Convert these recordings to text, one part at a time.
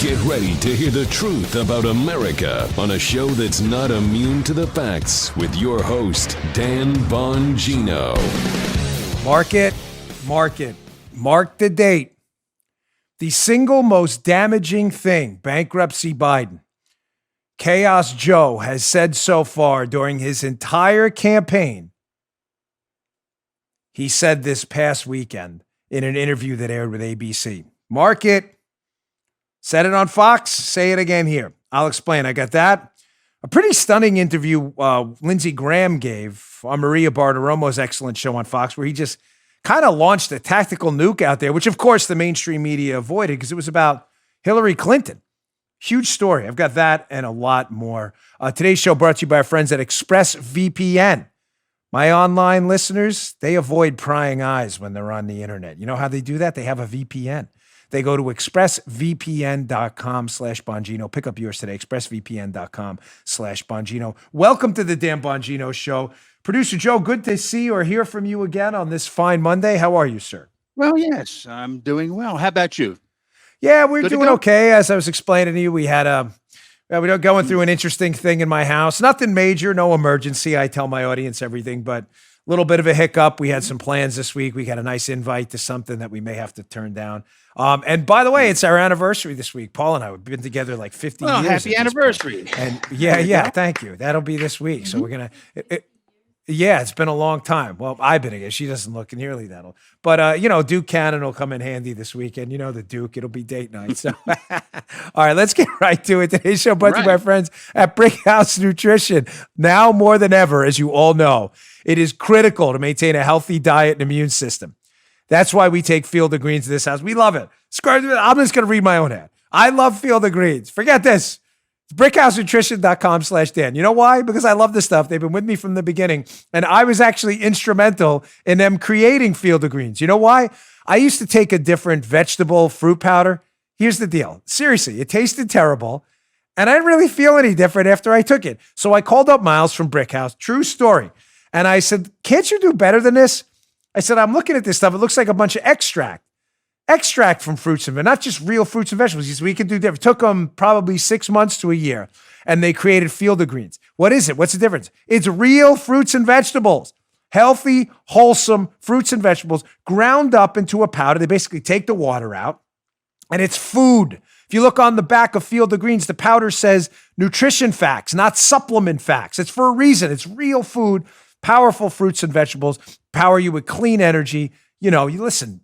Get ready to hear the truth about America on a show that's not immune to the facts with your host, Dan Bongino. Mark the date. The single most damaging thing bankruptcy Biden, Chaos Joe, has said so far during his entire campaign. He said this past weekend in an interview that aired with ABC. Mark it. Said it on Fox. Say it again here. I'll explain. I got that. A pretty stunning interview Lindsey Graham gave on Maria Bartiromo's excellent show on Fox, where he just kind of launched a tactical nuke out there, which of course the mainstream media avoided because it was about Hillary Clinton. Huge story. I've got that and a lot more. Today's show brought to you by our friends at ExpressVPN. My online listeners, they avoid prying eyes when they're on the internet. You know how they do that? They have a VPN. They go to expressvpn.com/Bongino. Pick up yours today, expressvpn.com/Bongino. Welcome to the Dan Bongino Show. Producer Joe, good to see or hear from you again on this fine Monday. How are you, sir? Well, yes, I'm doing well. How about you? Yeah, we're doing okay. As I was explaining to you, we had we're going through an interesting thing in my house. Nothing major, no emergency. I tell my audience everything, but a little bit of a hiccup. We had some plans this week. We got a nice invite to something that we may have to turn down. And by the way, it's our anniversary this week. Paul and I have been together like 50 years. Happy anniversary. And yeah, thank you. That'll be this week. So we're going to, it's been a long time. Well, I've been again. She doesn't look nearly that old. But, Duke Cannon will come in handy this weekend. You know the Duke. It'll be date night. So, all right, let's get right to it. Today's show brought to you by my friends at Brick House Nutrition. Now more than ever, as you all know, it is critical to maintain a healthy diet and immune system. That's why we take Field of Greens to this house. We love it. I'm just going to read my own ad. I love Field of Greens. Forget this. It's brickhousenutrition.com/Dan. You know why? Because I love this stuff. They've been with me from the beginning. And I was actually instrumental in them creating Field of Greens. You know why? I used to take a different vegetable fruit powder. Here's the deal. Seriously, it tasted terrible. And I didn't really feel any different after I took it. So I called up Miles from Brick House. True story. And I said, can't you do better than this? I said, I'm looking at this stuff. It looks like a bunch of extract from fruits and not just real fruits and vegetables. He said, we can do different. It took them probably 6 months to a year, and they created Field of Greens. What is it? What's the difference? It's real fruits and vegetables, healthy, wholesome fruits and vegetables ground up into a powder. They basically take the water out, and it's food. If you look on the back of Field of Greens, the powder says nutrition facts, not supplement facts. It's for a reason. It's real food, powerful fruits and vegetables, power you with clean energy. You listen,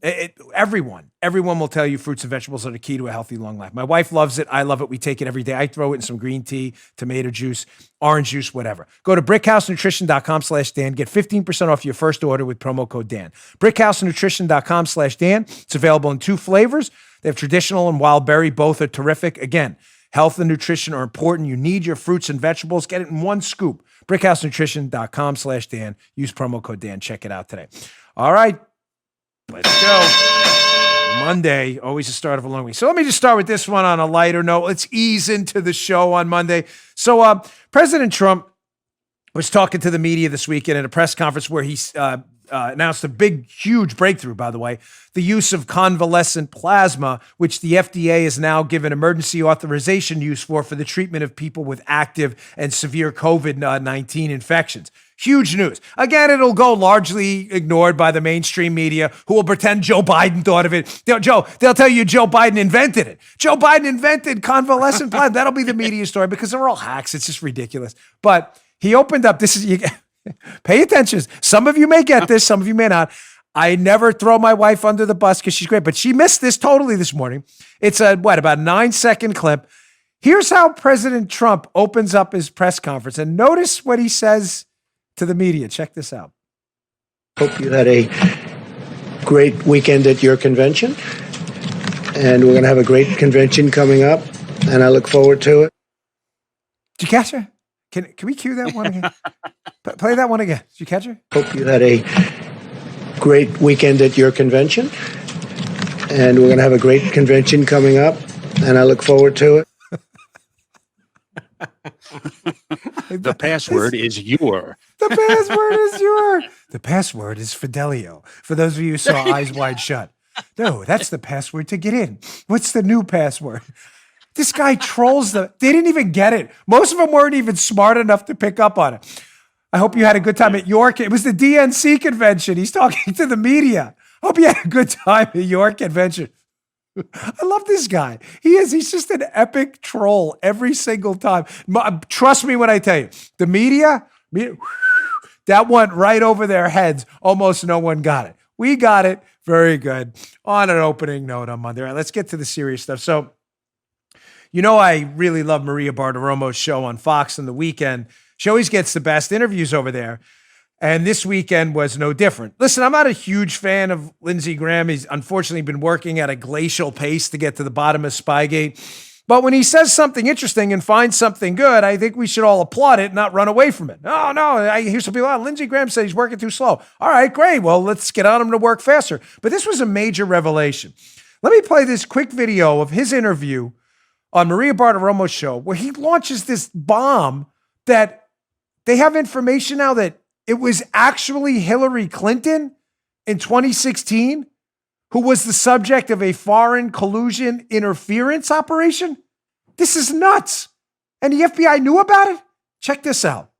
everyone will tell you fruits and vegetables are the key to a healthy, long life. My wife loves it. I love it. We take it every day. I throw it in some green tea, tomato juice, orange juice, whatever. Go to brickhousenutrition.com/Dan. Get 15% off your first order with promo code Dan. brickhousenutrition.com/Dan. It's available in 2 flavors. They have traditional and wild berry. Both are terrific. Again, health and nutrition are important. You need your fruits and vegetables. Get it in one scoop. brickhousenutrition.com/Dan. Use promo code Dan. Check it out today. All right. Let's go. Monday, always the start of a long week. So let me just start with this one on a lighter note. Let's ease into the show on Monday. So President Trump was talking to the media this weekend at a press conference where he announced a huge breakthrough, by the way, the use of convalescent plasma, which the FDA has now given emergency authorization use for the treatment of people with active and severe COVID-19 infections. Huge news. Again, it'll go largely ignored by the mainstream media who will pretend Joe Biden thought of it. They'll tell you Joe Biden invented it. Joe Biden invented convalescent plasma. That'll be the media story because they're all hacks. It's just ridiculous. But he opened up, pay attention. Some of you may get this, some of you may not. I never throw my wife under the bus because she's great, but she missed this totally this morning. It's about a 9-second clip. Here's how President Trump opens up his press conference, and notice what he says to the media. Check this out. Hope you had a great weekend at your convention, and we're going to have a great convention coming up, and I look forward to it. Did you catch her? Can we cue that one again? Play that one again. Did you catch her? Hope you had a great weekend at your convention, and we're going to have a great convention coming up, and I look forward to it. The password is your. The password is your. The password is Fidelio. For those of you who saw Eyes Wide Shut. No, that's the password to get in. What's the new password? This guy trolls them. They didn't even get it. Most of them weren't even smart enough to pick up on it. I hope you had a good time at York. It was the DNC convention. He's talking to the media. I hope you had a good time at York convention. I love this guy. He's just an epic troll every single time. Trust me when I tell you, the media, that went right over their heads. Almost no one got it. We got it. Very good. On an opening note on Monday. All right, let's get to the serious stuff. So, I really love Maria Bartiromo's show on Fox on the weekend. She always gets the best interviews over there. And this weekend was no different. Listen, I'm not a huge fan of Lindsey Graham. He's unfortunately been working at a glacial pace to get to the bottom of Spygate. But when he says something interesting and finds something good, I think we should all applaud it, not run away from it. Oh, no, I hear some people, Lindsey Graham said he's working too slow. All right, great. Well, let's get on him to work faster. But this was a major revelation. Let me play this quick video of his interview on Maria Bartiromo's show where he launches this bomb that they have information now that it was actually Hillary Clinton in 2016 who was the subject of a foreign collusion interference operation. This is nuts. And the FBI knew about it? Check this out.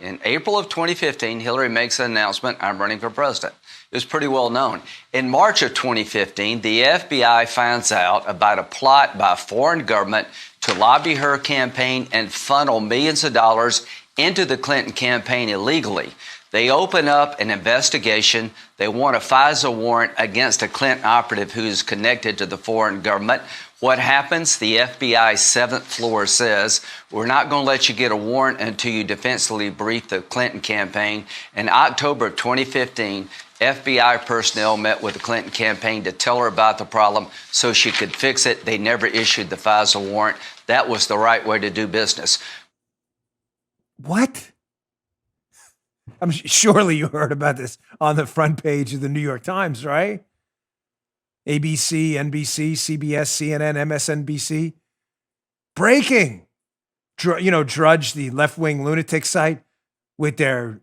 In April of 2015, Hillary makes an announcement, I'm running for president. It was pretty well known. In March of 2015, the FBI finds out about a plot by a foreign government to lobby her campaign and funnel millions of dollars into the Clinton campaign illegally. They open up an investigation. They want a FISA warrant against a Clinton operative who is connected to the foreign government. What happens? The FBI seventh floor says, we're not going to let you get a warrant until you defensively brief the Clinton campaign. In October of 2015, FBI personnel met with the Clinton campaign to tell her about the problem so she could fix it. They never issued the FISA warrant. That was the right way to do business. What? Surely you heard about this on the front page of the New York Times, right? ABC, NBC, CBS, CNN, MSNBC. Breaking. Drudge, the left-wing lunatic site with their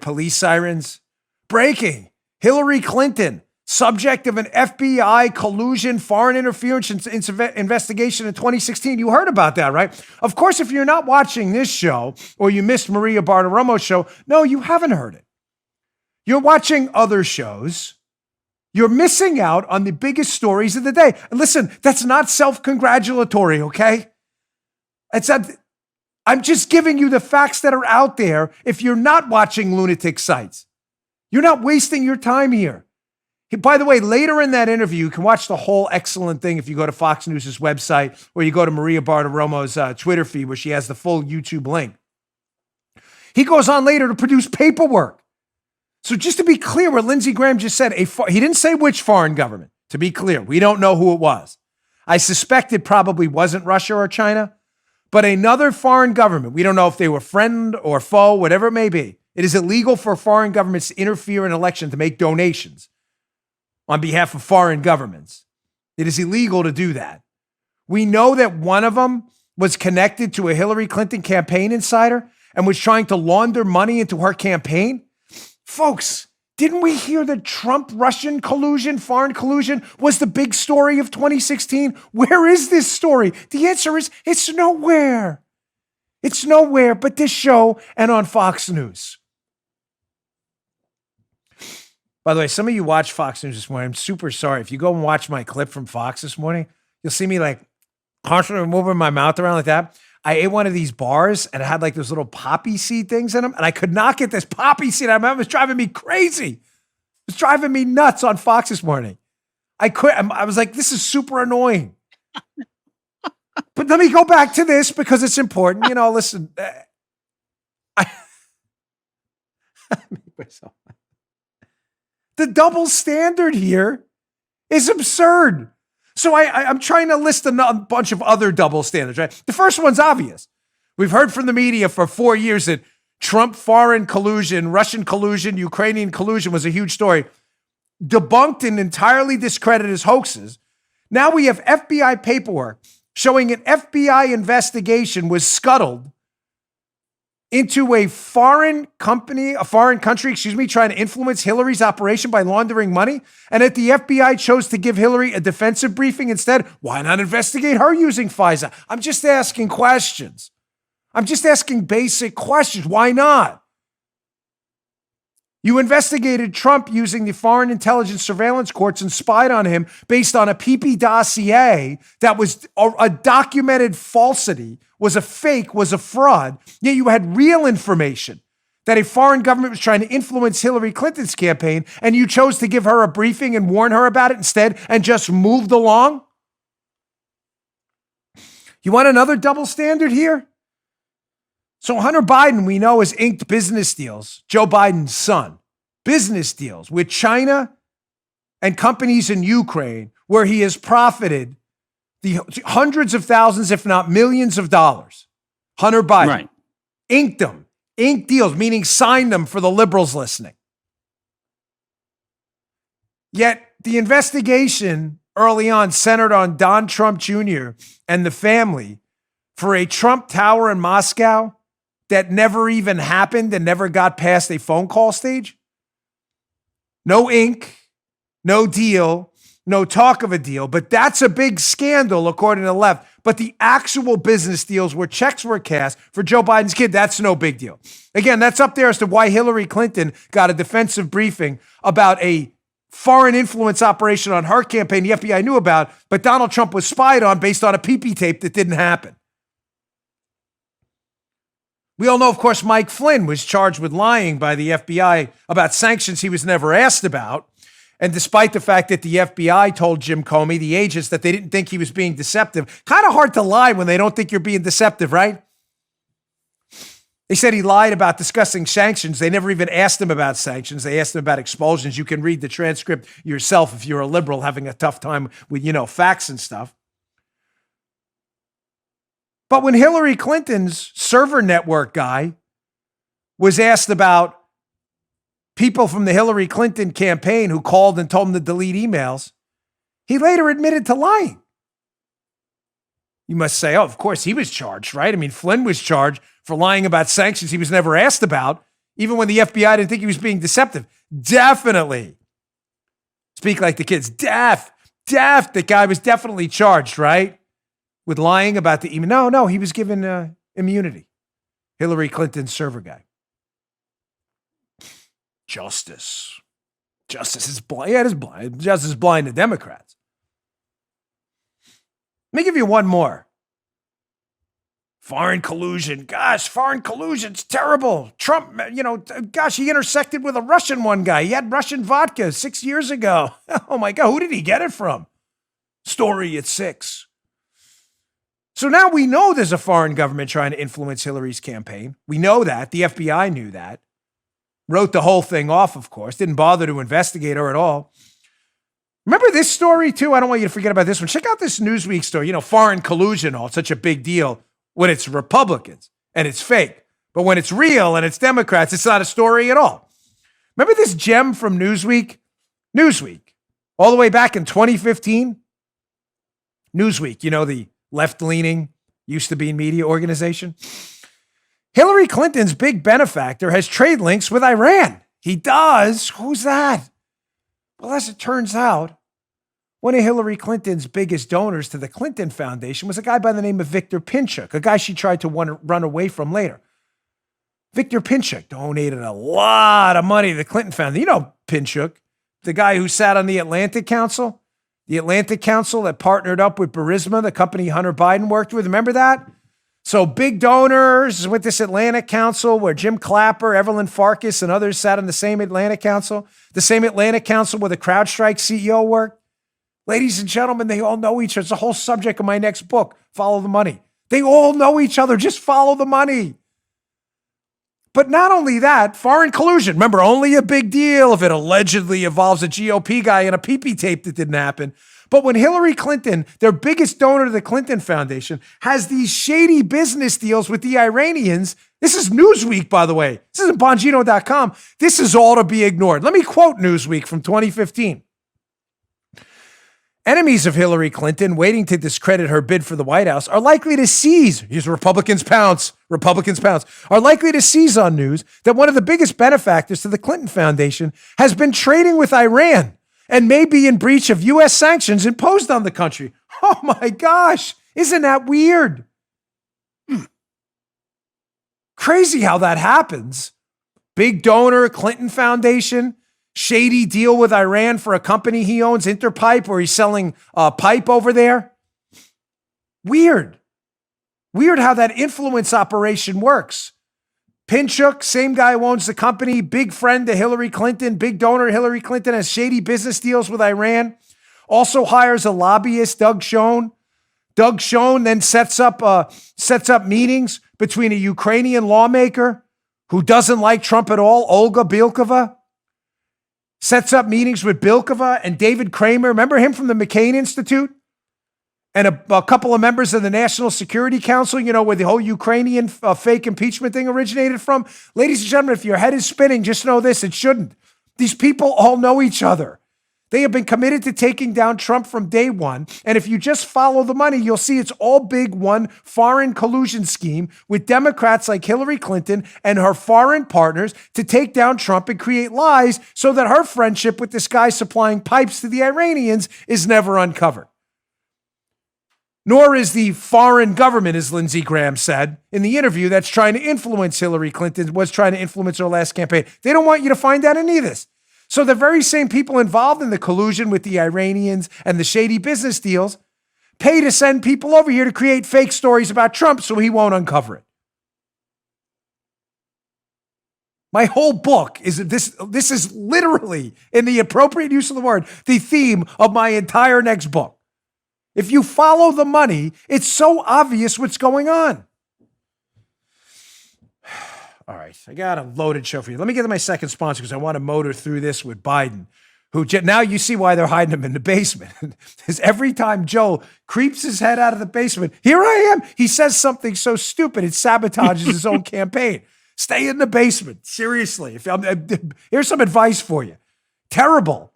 police sirens. Breaking. Hillary Clinton, subject of an FBI collusion foreign interference investigation in 2016. You heard about that, right? Of course, if you're not watching this show or you missed Maria Bartiromo's show, no, you haven't heard it. You're watching other shows. You're missing out on the biggest stories of the day. And listen, that's not self-congratulatory, okay? I'm just giving you the facts that are out there if you're not watching lunatic sites. You're not wasting your time here. By the way, later in that interview, you can watch the whole excellent thing if you go to Fox News' website or you go to Maria Bartiromo's Twitter feed where she has the full YouTube link. He goes on later to produce paperwork. So just to be clear, what Lindsey Graham just said, he didn't say which foreign government. To be clear, we don't know who it was. I suspect it probably wasn't Russia or China, but another foreign government. We don't know if they were friend or foe, whatever it may be. It is illegal for foreign governments to interfere in an election to make donations on behalf of foreign governments. It is illegal to do that. We know that one of them was connected to a Hillary Clinton campaign insider and was trying to launder money into her campaign. Folks, didn't we hear that Trump-Russian collusion, foreign collusion, was the big story of 2016? Where is this story? The answer is it's nowhere. It's nowhere but this show and on Fox News. By the way, some of you watch Fox News this morning. I'm super sorry. If you go and watch my clip from Fox this morning, you'll see me constantly moving my mouth around like that. I ate one of these bars and it had those little poppy seed things in them. And I could not get this poppy seed out of my mouth. It was driving me crazy. It was driving me nuts on Fox this morning. I was like, this is super annoying. But let me go back to this because it's important. Listen. The double standard here is absurd. So I'm trying to list a bunch of other double standards, right? The first one's obvious. We've heard from the media for 4 years that Trump foreign collusion, Russian collusion, Ukrainian collusion was a huge story. Debunked and entirely discredited as hoaxes. Now we have FBI paperwork showing an FBI investigation was scuttled into a foreign country, trying to influence Hillary's operation by laundering money, and that the FBI chose to give Hillary a defensive briefing instead? Why not investigate her using FISA? I'm just asking questions. I'm just asking basic questions. Why not? You investigated Trump using the Foreign Intelligence Surveillance Courts and spied on him based on a PP dossier that was a documented falsity, was a fake, was a fraud. Yet you had real information that a foreign government was trying to influence Hillary Clinton's campaign, and you chose to give her a briefing and warn her about it instead and just moved along? You want another double standard here? So Hunter Biden, we know, has inked business deals, Joe Biden's son, business deals with China and companies in Ukraine where he has profited the hundreds of thousands, if not millions of dollars. Hunter Biden Right. inked them, inked deals, meaning signed them for the liberals listening. Yet the investigation early on centered on Don Trump Jr. and the family for a Trump Tower in Moscow that never even happened and never got past a phone call stage. No ink, no deal, no talk of a deal, but that's a big scandal according to the left. But the actual business deals where checks were cashed for Joe Biden's kid, that's no big deal. Again, that's up there as to why Hillary Clinton got a defensive briefing about a foreign influence operation on her campaign the FBI knew about, but Donald Trump was spied on based on a PP tape that didn't happen. We all know, of course, Mike Flynn was charged with lying by the FBI about sanctions he was never asked about. And despite the fact that the FBI told Jim Comey, the agents, that they didn't think he was being deceptive, kind of hard to lie when they don't think you're being deceptive, right? They said he lied about discussing sanctions. They never even asked him about sanctions. They asked him about expulsions. You can read the transcript yourself if you're a liberal having a tough time with, facts and stuff. But when Hillary Clinton's server network guy was asked about people from the Hillary Clinton campaign who called and told him to delete emails, he later admitted to lying. You must say, oh, of course he was charged, right? I mean, Flynn was charged for lying about sanctions he was never asked about, even when the FBI didn't think he was being deceptive. Definitely. Speak like the kids. The guy was definitely charged, right? With lying about the email. No, he was given immunity. Hillary Clinton's server guy. Justice is blind. Yeah, it is blind. Justice is blind to Democrats. Let me give you one more. Foreign collusion. Gosh, foreign collusion's terrible. Trump, he intersected with a Russian one guy. He had Russian vodka 6 years ago. Oh my God, who did he get it from? Story at 6. So now we know there's a foreign government trying to influence Hillary's campaign. We know that. The FBI knew that. Wrote the whole thing off, of course. Didn't bother to investigate her at all. Remember this story, too? I don't want you to forget about this one. Check out this Newsweek story. Foreign collusion, it's such a big deal when it's Republicans and it's fake. But when it's real and it's Democrats, it's not a story at all. Remember this gem from Newsweek? Newsweek, all the way back in 2015? Newsweek, the left-leaning, used-to-be media organization. Hillary Clinton's big benefactor has trade links with Iran. He does. Who's that? Well, as it turns out, one of Hillary Clinton's biggest donors to the Clinton Foundation was a guy by the name of Victor Pinchuk, a guy she tried to run away from later. Victor Pinchuk donated a lot of money to the Clinton Foundation. You know Pinchuk, the guy who sat on the Atlantic Council? The Atlantic Council that partnered up with Burisma, the company Hunter Biden worked with. Remember that? So big donors with this Atlantic Council where Jim Clapper, Evelyn Farkas, and others sat on the same Atlantic Council. The same Atlantic Council where the CrowdStrike CEO worked. Ladies and gentlemen, they all know each other. It's the whole subject of my next book, Follow the Money. They all know each other. Just follow the money. But not only that, foreign collusion. Remember, only a big deal if it allegedly involves a GOP guy and a PP tape that didn't happen. But when Hillary Clinton, their biggest donor to the Clinton Foundation, has these shady business deals with the Iranians, this is Newsweek, by the way. This isn't Bongino.com. This is all to be ignored. Let me quote Newsweek from 2015. Enemies of Hillary Clinton, waiting to discredit her bid for the White House, are likely to seize, here's Republicans pounce, are likely to seize on news that one of the biggest benefactors to the Clinton Foundation has been trading with Iran and may be in breach of U.S. sanctions imposed on the country. Oh my gosh, isn't that weird? Crazy how that happens. Big donor, Clinton Foundation, shady deal with Iran for a company he owns, Interpipe, where he's selling pipe over there. Weird. Weird how that influence operation works. Pinchuk, same guy who owns the company, big friend to Hillary Clinton, big donor Hillary Clinton, has shady business deals with Iran. Also hires a lobbyist, Doug Schoen. Doug Schoen then sets up meetings between a Ukrainian lawmaker who doesn't like Trump at all, Olga Bilkova. Sets up meetings with Bilkova and David Kramer. Remember him from the McCain Institute? And a couple of members of the National Security Council, where the whole Ukrainian fake impeachment thing originated from. Ladies and gentlemen, if your head is spinning, just know this, it shouldn't. These people all know each other. They have been committed to taking down Trump from day one. And if you just follow the money, you'll see it's all big one foreign collusion scheme with Democrats like Hillary Clinton and her foreign partners to take down Trump and create lies so that her friendship with this guy supplying pipes to the Iranians is never uncovered. Nor is the foreign government, as Lindsey Graham said in the interview, that's trying to influence Hillary Clinton, was trying to influence her last campaign. They don't want you to find out any of this. So the very same people involved in the collusion with the Iranians and the shady business deals pay to send people over here to create fake stories about Trump so he won't uncover it. My whole book is this is literally, in the appropriate use of the word, the theme of my entire next book. If you follow the money, it's so obvious what's going on. All right, I got a loaded show for you. Let me get to my second sponsor because I want to motor through this with Biden, who now you see why they're hiding him in the basement. Because every time Joe creeps his head out of the basement, here I am, he says something so stupid, it sabotages his own campaign. Stay in the basement, seriously. Here's some advice for you. Terrible.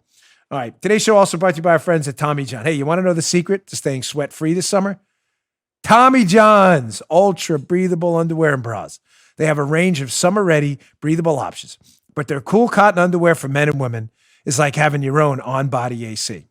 All right, today's show also brought to you by our friends at Tommy John. Hey, you want to know the secret to staying sweat-free this summer? Tommy John's ultra breathable underwear and bras. They have a range of summer-ready, breathable options. But their cool cotton underwear for men and women is like having your own on-body AC.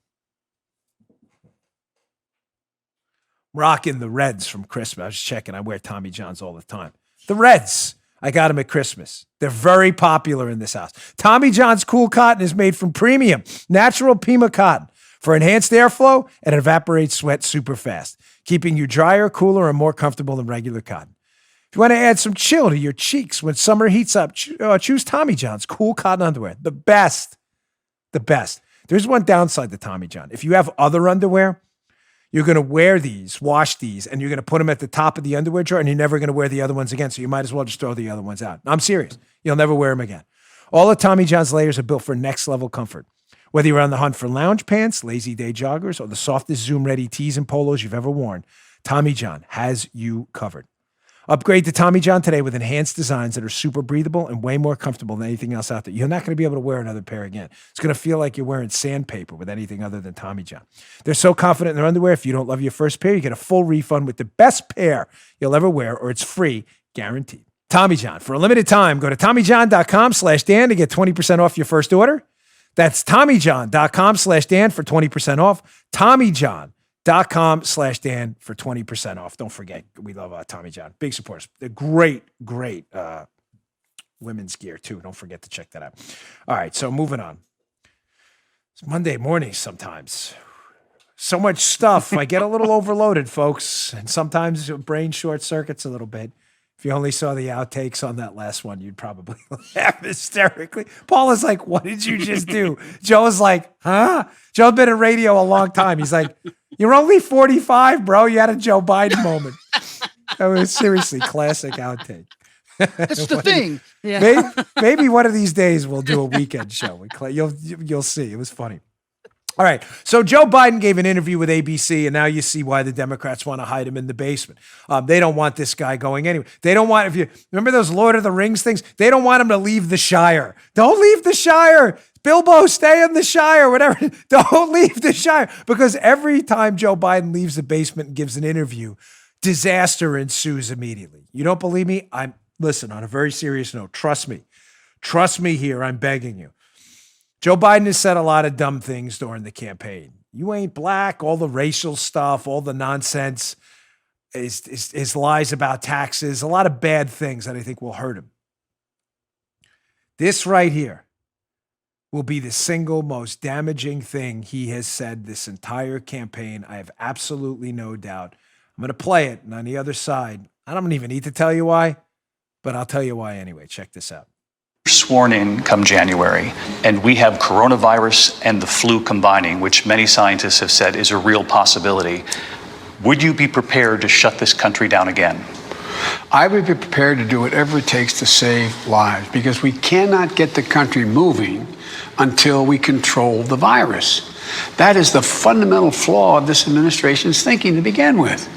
Rocking the Reds from Christmas. I was checking. I wear Tommy John's all the time. The Reds. I got them at Christmas. They're very popular in this house. Tommy John's cool cotton is made from premium, natural Pima cotton for enhanced airflow and evaporates sweat super fast, keeping you drier, cooler, and more comfortable than regular cotton. If you want to add some chill to your cheeks when summer heats up, choose Tommy John's cool cotton underwear. The best. The best. There's one downside to Tommy John. If you have other underwear, you're going to wear these, wash these, and you're going to put them at the top of the underwear drawer, and you're never going to wear the other ones again, so you might as well just throw the other ones out. I'm serious. You'll never wear them again. All of Tommy John's layers are built for next-level comfort. Whether you're on the hunt for lounge pants, lazy day joggers, or the softest Zoom-ready tees and polos you've ever worn, Tommy John has you covered. Upgrade to Tommy John today with enhanced designs that are super breathable and way more comfortable than anything else out there. You're not going to be able to wear another pair again. It's going to feel like you're wearing sandpaper with anything other than Tommy John. They're so confident in their underwear, if you don't love your first pair, you get a full refund with the best pair you'll ever wear, or it's free, guaranteed. Tommy John. For a limited time, go to TommyJohn.com/Dan to get 20% off your first order. That's TommyJohn.com/Dan for 20% off. TommyJohn.com/Dan for 20% off. Don't forget, we love Tommy John. Big supporters. They're great women's gear too. Don't forget to check that out. All right, so moving on. It's Monday mornings sometimes. So much stuff. I get a little overloaded, folks, and sometimes your brain short circuits a little bit. If you only saw the outtakes on that last one, you'd probably laugh hysterically. Paul is like, what did you just do? Joe is like, huh? Joe's been in radio a long time. He's like, you're only 45, bro. You had a Joe Biden moment. That was seriously classic outtake. That's the thing. Yeah. Maybe one of these days we'll do a weekend show. You'll see. It was funny. All right. So Joe Biden gave an interview with ABC, and now you see why the Democrats want to hide him in the basement. They don't want this guy going anywhere. They don't want, if you remember those Lord of the Rings things, they don't want him to leave the Shire. Don't leave the Shire. Bilbo, stay in the Shire, whatever. Don't leave the Shire. Because every time Joe Biden leaves the basement and gives an interview, disaster ensues immediately. You don't believe me? Listen, on a very serious note, trust me. Trust me here, I'm begging you. Joe Biden has said a lot of dumb things during the campaign. You ain't black, all the racial stuff, all the nonsense, his lies about taxes, a lot of bad things that I think will hurt him. This right here will be the single most damaging thing he has said this entire campaign. I have absolutely no doubt. I'm going to play it, and on the other side, I don't even need to tell you why, but I'll tell you why anyway. Check this out. Sworn in come January, and we have coronavirus and the flu combining, which many scientists have said is a real possibility. Would you be prepared to shut this country down again? I would be prepared to do whatever it takes to save lives, because we cannot get the country moving until we control the virus. That is the fundamental flaw of this administration's thinking to begin with.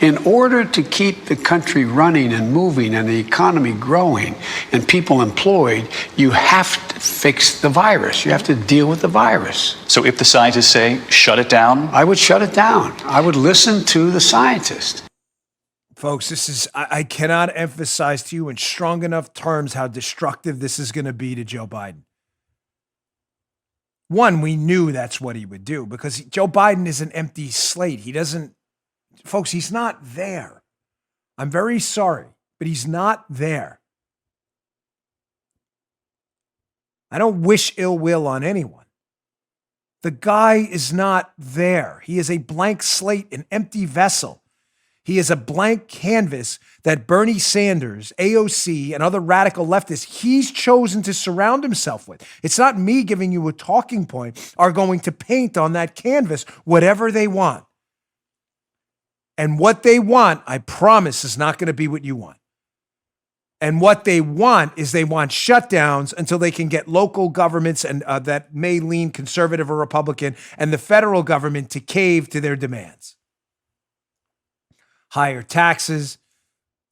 In order to keep the country running and moving and the economy growing and people employed, you have to fix the virus. You have to deal with the virus. So if the scientists say, shut it down? I would shut it down. I would listen to the scientists. Folks, I cannot emphasize to you in strong enough terms how destructive this is going to be to Joe Biden. One, we knew that's what he would do because Joe Biden is an empty slate. Folks, he's not there. I'm very sorry, but he's not there. I don't wish ill will on anyone. The guy is not there. He is a blank slate, an empty vessel. He is a blank canvas that Bernie Sanders, AOC, and other radical leftists he's chosen to surround himself with. It's not me giving you a talking point, are going to paint on that canvas whatever they want. And what they want, I promise, is not going to be what you want. And what they want is they want shutdowns until they can get local governments and that may lean conservative or Republican and the federal government to cave to their demands. Higher taxes,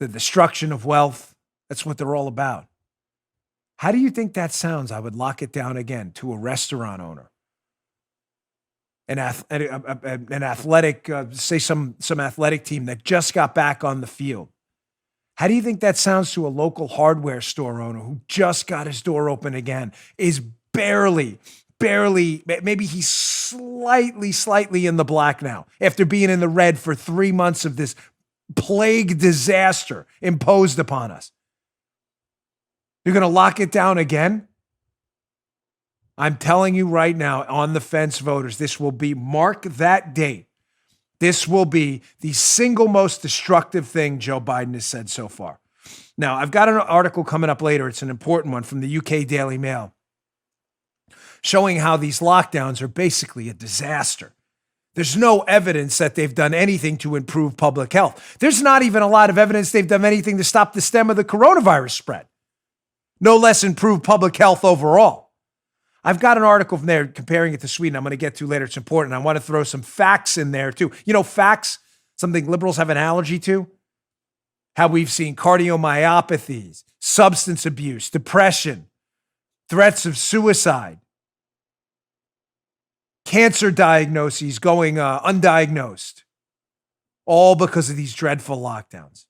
the destruction of wealth. That's what they're all about. How do you think that sounds? I would lock it down again to a restaurant owner. An athletic, say some athletic team that just got back on the field. How do you think that sounds to a local hardware store owner who just got his door open again, is barely, maybe he's slightly in the black now after being in the red for 3 months of this plague disaster imposed upon us? You're going to lock it down again? I'm telling you right now, on the fence voters, this will be, mark that date. This will be the single most destructive thing Joe Biden has said so far. Now, I've got an article coming up later. It's an important one from the UK Daily Mail showing how these lockdowns are basically a disaster. There's no evidence that they've done anything to improve public health. There's not even a lot of evidence they've done anything to stop the stem of the coronavirus spread. No less improve public health overall. I've got an article from there comparing it to Sweden. I'm going to get to later. It's important. I want to throw some facts in there too. You know, facts, something liberals have an allergy to. How we've seen cardiomyopathies, substance abuse, depression, threats of suicide, cancer diagnoses going undiagnosed, all because of these dreadful lockdowns.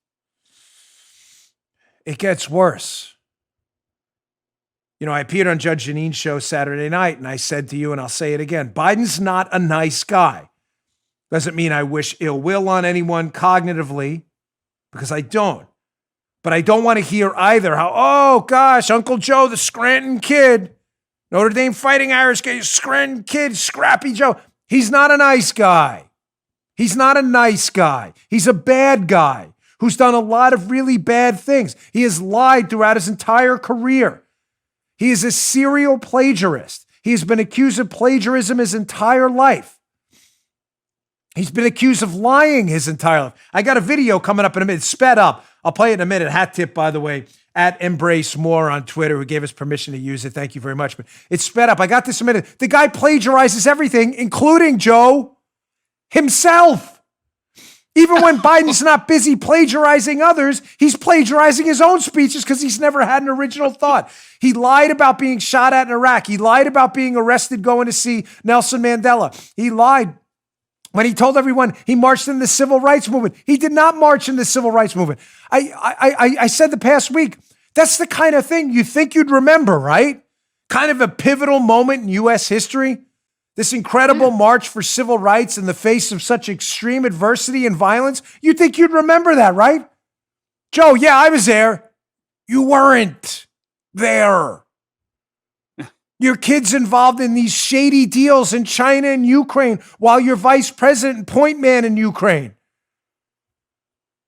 It gets worse. You know, I appeared on Judge Jeanine's show Saturday night, and I said to you, and I'll say it again, Biden's not a nice guy. Doesn't mean I wish ill will on anyone cognitively, because I don't. But I don't want to hear either how, oh gosh, Uncle Joe, the Scranton kid, Notre Dame Fighting Irish kid, Scranton kid, Scrappy Joe. He's not a nice guy. He's not a nice guy. He's a bad guy who's done a lot of really bad things. He has lied throughout his entire career. He is a serial plagiarist. He has been accused of plagiarism his entire life. He's been accused of lying his entire life. I got a video coming up in a minute, sped up. I'll play it in a minute. Hat tip, by the way. at Embrace More on Twitter, who gave us permission to use it. Thank you very much. But it's sped up. I got this submitted. The guy plagiarizes everything, including Joe himself. Even when Biden's not busy plagiarizing others, he's plagiarizing his own speeches because he's never had an original thought. He lied about being shot at in Iraq. He lied about being arrested going to see Nelson Mandela. He lied when he told everyone he marched in the civil rights movement. He did not march in the civil rights movement. I said the past week, that's the kind of thing you think you'd remember, right? Kind of a pivotal moment in U.S. history. This incredible march for civil rights in the face of such extreme adversity and violence. You'd think you'd remember that, right? Joe, yeah, I was there. You weren't there. Your kid's involved in these shady deals in China and Ukraine while you're vice president and point man in Ukraine.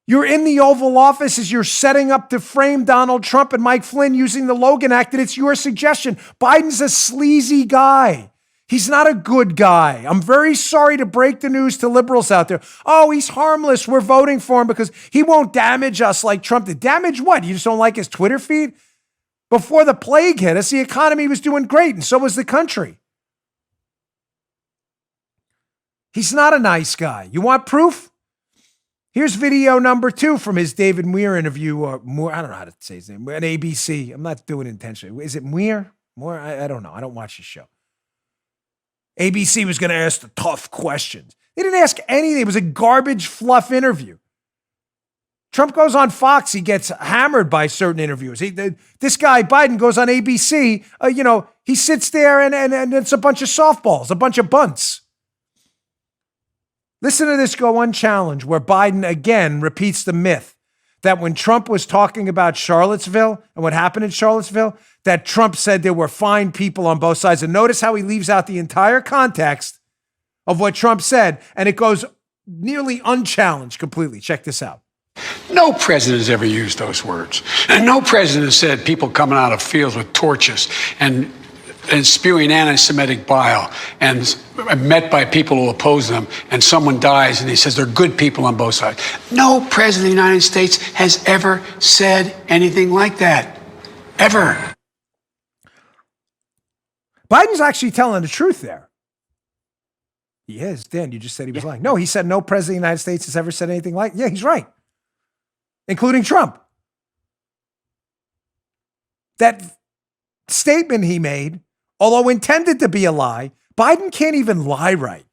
You're in the Oval Office as you're setting up to frame Donald Trump and Mike Flynn using the Logan Act, and it's your suggestion. Biden's a sleazy guy. He's not a good guy. I'm very sorry to break the news to liberals out there. Oh, he's harmless. We're voting for him because he won't damage us like Trump did. Damage what? You just don't like his Twitter feed? Before the plague hit us, the economy was doing great, and so was the country. He's not a nice guy. You want proof? Here's video number 2 from his David Muir interview. Or Moore, I don't know how to say his name. An ABC. I'm not doing it intentionally. Is it Muir? Moore? I don't know. I don't watch his show. ABC was going to ask the tough questions. They didn't ask anything. It was a garbage fluff interview. Trump goes on Fox. He gets hammered by certain interviewers. This guy, Biden, goes on ABC. He sits there and it's a bunch of softballs, a bunch of bunts. Listen to this go unchallenged, where Biden again repeats the myth that when Trump was talking about Charlottesville and what happened in Charlottesville, that Trump said there were fine people on both sides. And notice how he leaves out the entire context of what Trump said, and it goes nearly unchallenged completely. Check this out. No president has ever used those words. And no president has said people coming out of fields with torches and spewing anti-Semitic bile and met by people who oppose them, and someone dies and he says they're good people on both sides. No president of the United States has ever said anything like that. Ever. Biden's actually telling the truth there. He is. Dan, you just said he was lying. No, he said no president of the United States has ever said anything like, yeah, he's right. Including Trump. That statement he made, although intended to be a lie, Biden can't even lie right.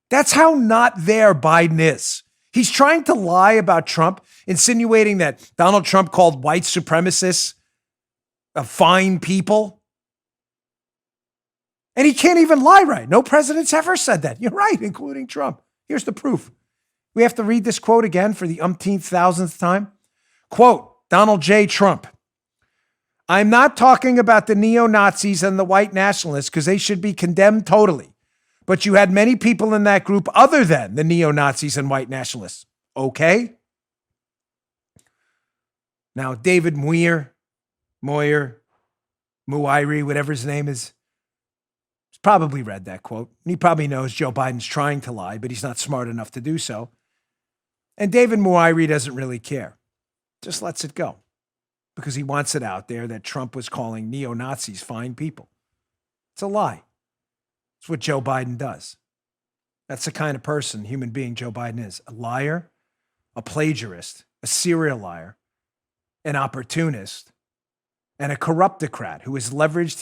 That's how not there Biden is. He's trying to lie about Trump, insinuating that Donald Trump called white supremacists fine people. And he can't even lie right. No president's ever said that. You're right, including Trump. Here's the proof. We have to read this quote again for the umpteenth thousandth time. Quote, Donald J. Trump. I'm not talking about the neo-Nazis and the white nationalists because they should be condemned totally. But you had many people in that group other than the neo-Nazis and white nationalists. Okay? Now, David Muir, whatever his name is, he's probably read that quote. And he probably knows Joe Biden's trying to lie, but he's not smart enough to do so. And David Muir doesn't really care. Just lets it go. Because he wants it out there that Trump was calling neo-Nazis fine people. It's a lie. It's what Joe Biden does. That's the kind of person, human being Joe Biden is. A liar, a plagiarist, a serial liar, an opportunist, and a corruptocrat who has leveraged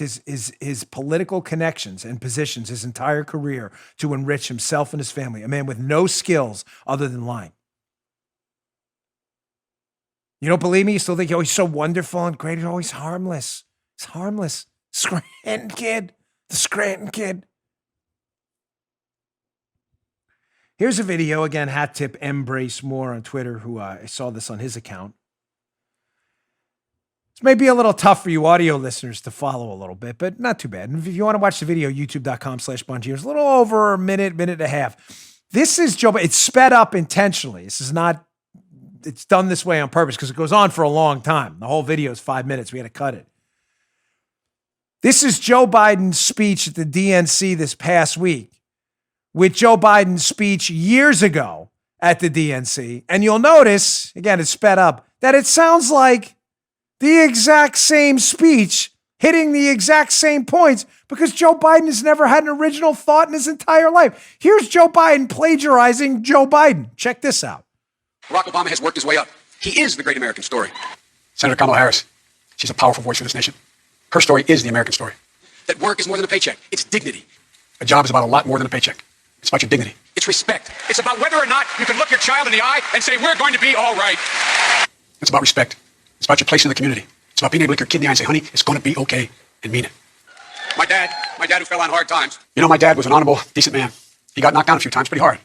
his political connections and positions his entire career to enrich himself and his family. A man with no skills other than lying. You don't believe me? You still think, oh, he's so wonderful and great. Oh, he's harmless. He's harmless. Scranton kid. The Scranton kid. Here's a video. Again, hat tip Embrace More on Twitter, who I saw this on his account. This may be a little tough for you audio listeners to follow a little bit, but not too bad. And if you want to watch the video, youtube.com/Bongino. It's a little over a minute and a half. This is Joe Biden. It's sped up intentionally. This is not, it's done this way on purpose because it goes on for a long time. The whole video is 5 minutes. We had to cut it. This is Joe Biden's speech at the DNC this past week with Joe Biden's speech years ago at the DNC. And you'll notice, again, it's sped up, that it sounds like the exact same speech, hitting the exact same points, because Joe Biden has never had an original thought in his entire life. Here's Joe Biden plagiarizing Joe Biden. Check this out. Barack Obama has worked his way up. He is the great American story. Senator Kamala Harris, she's a powerful voice for this nation. Her story is the American story. That work is more than a paycheck. It's dignity. A job is about a lot more than a paycheck. It's about your dignity. It's respect. It's about whether or not you can look your child in the eye and say, we're going to be all right. It's about respect. It's about your place in the community. It's about being able to look your kid in the eye and say, honey, it's going to be okay, and mean it. My dad who fell on hard times. You know, my dad was an honorable, decent man. He got knocked down a few times pretty hard.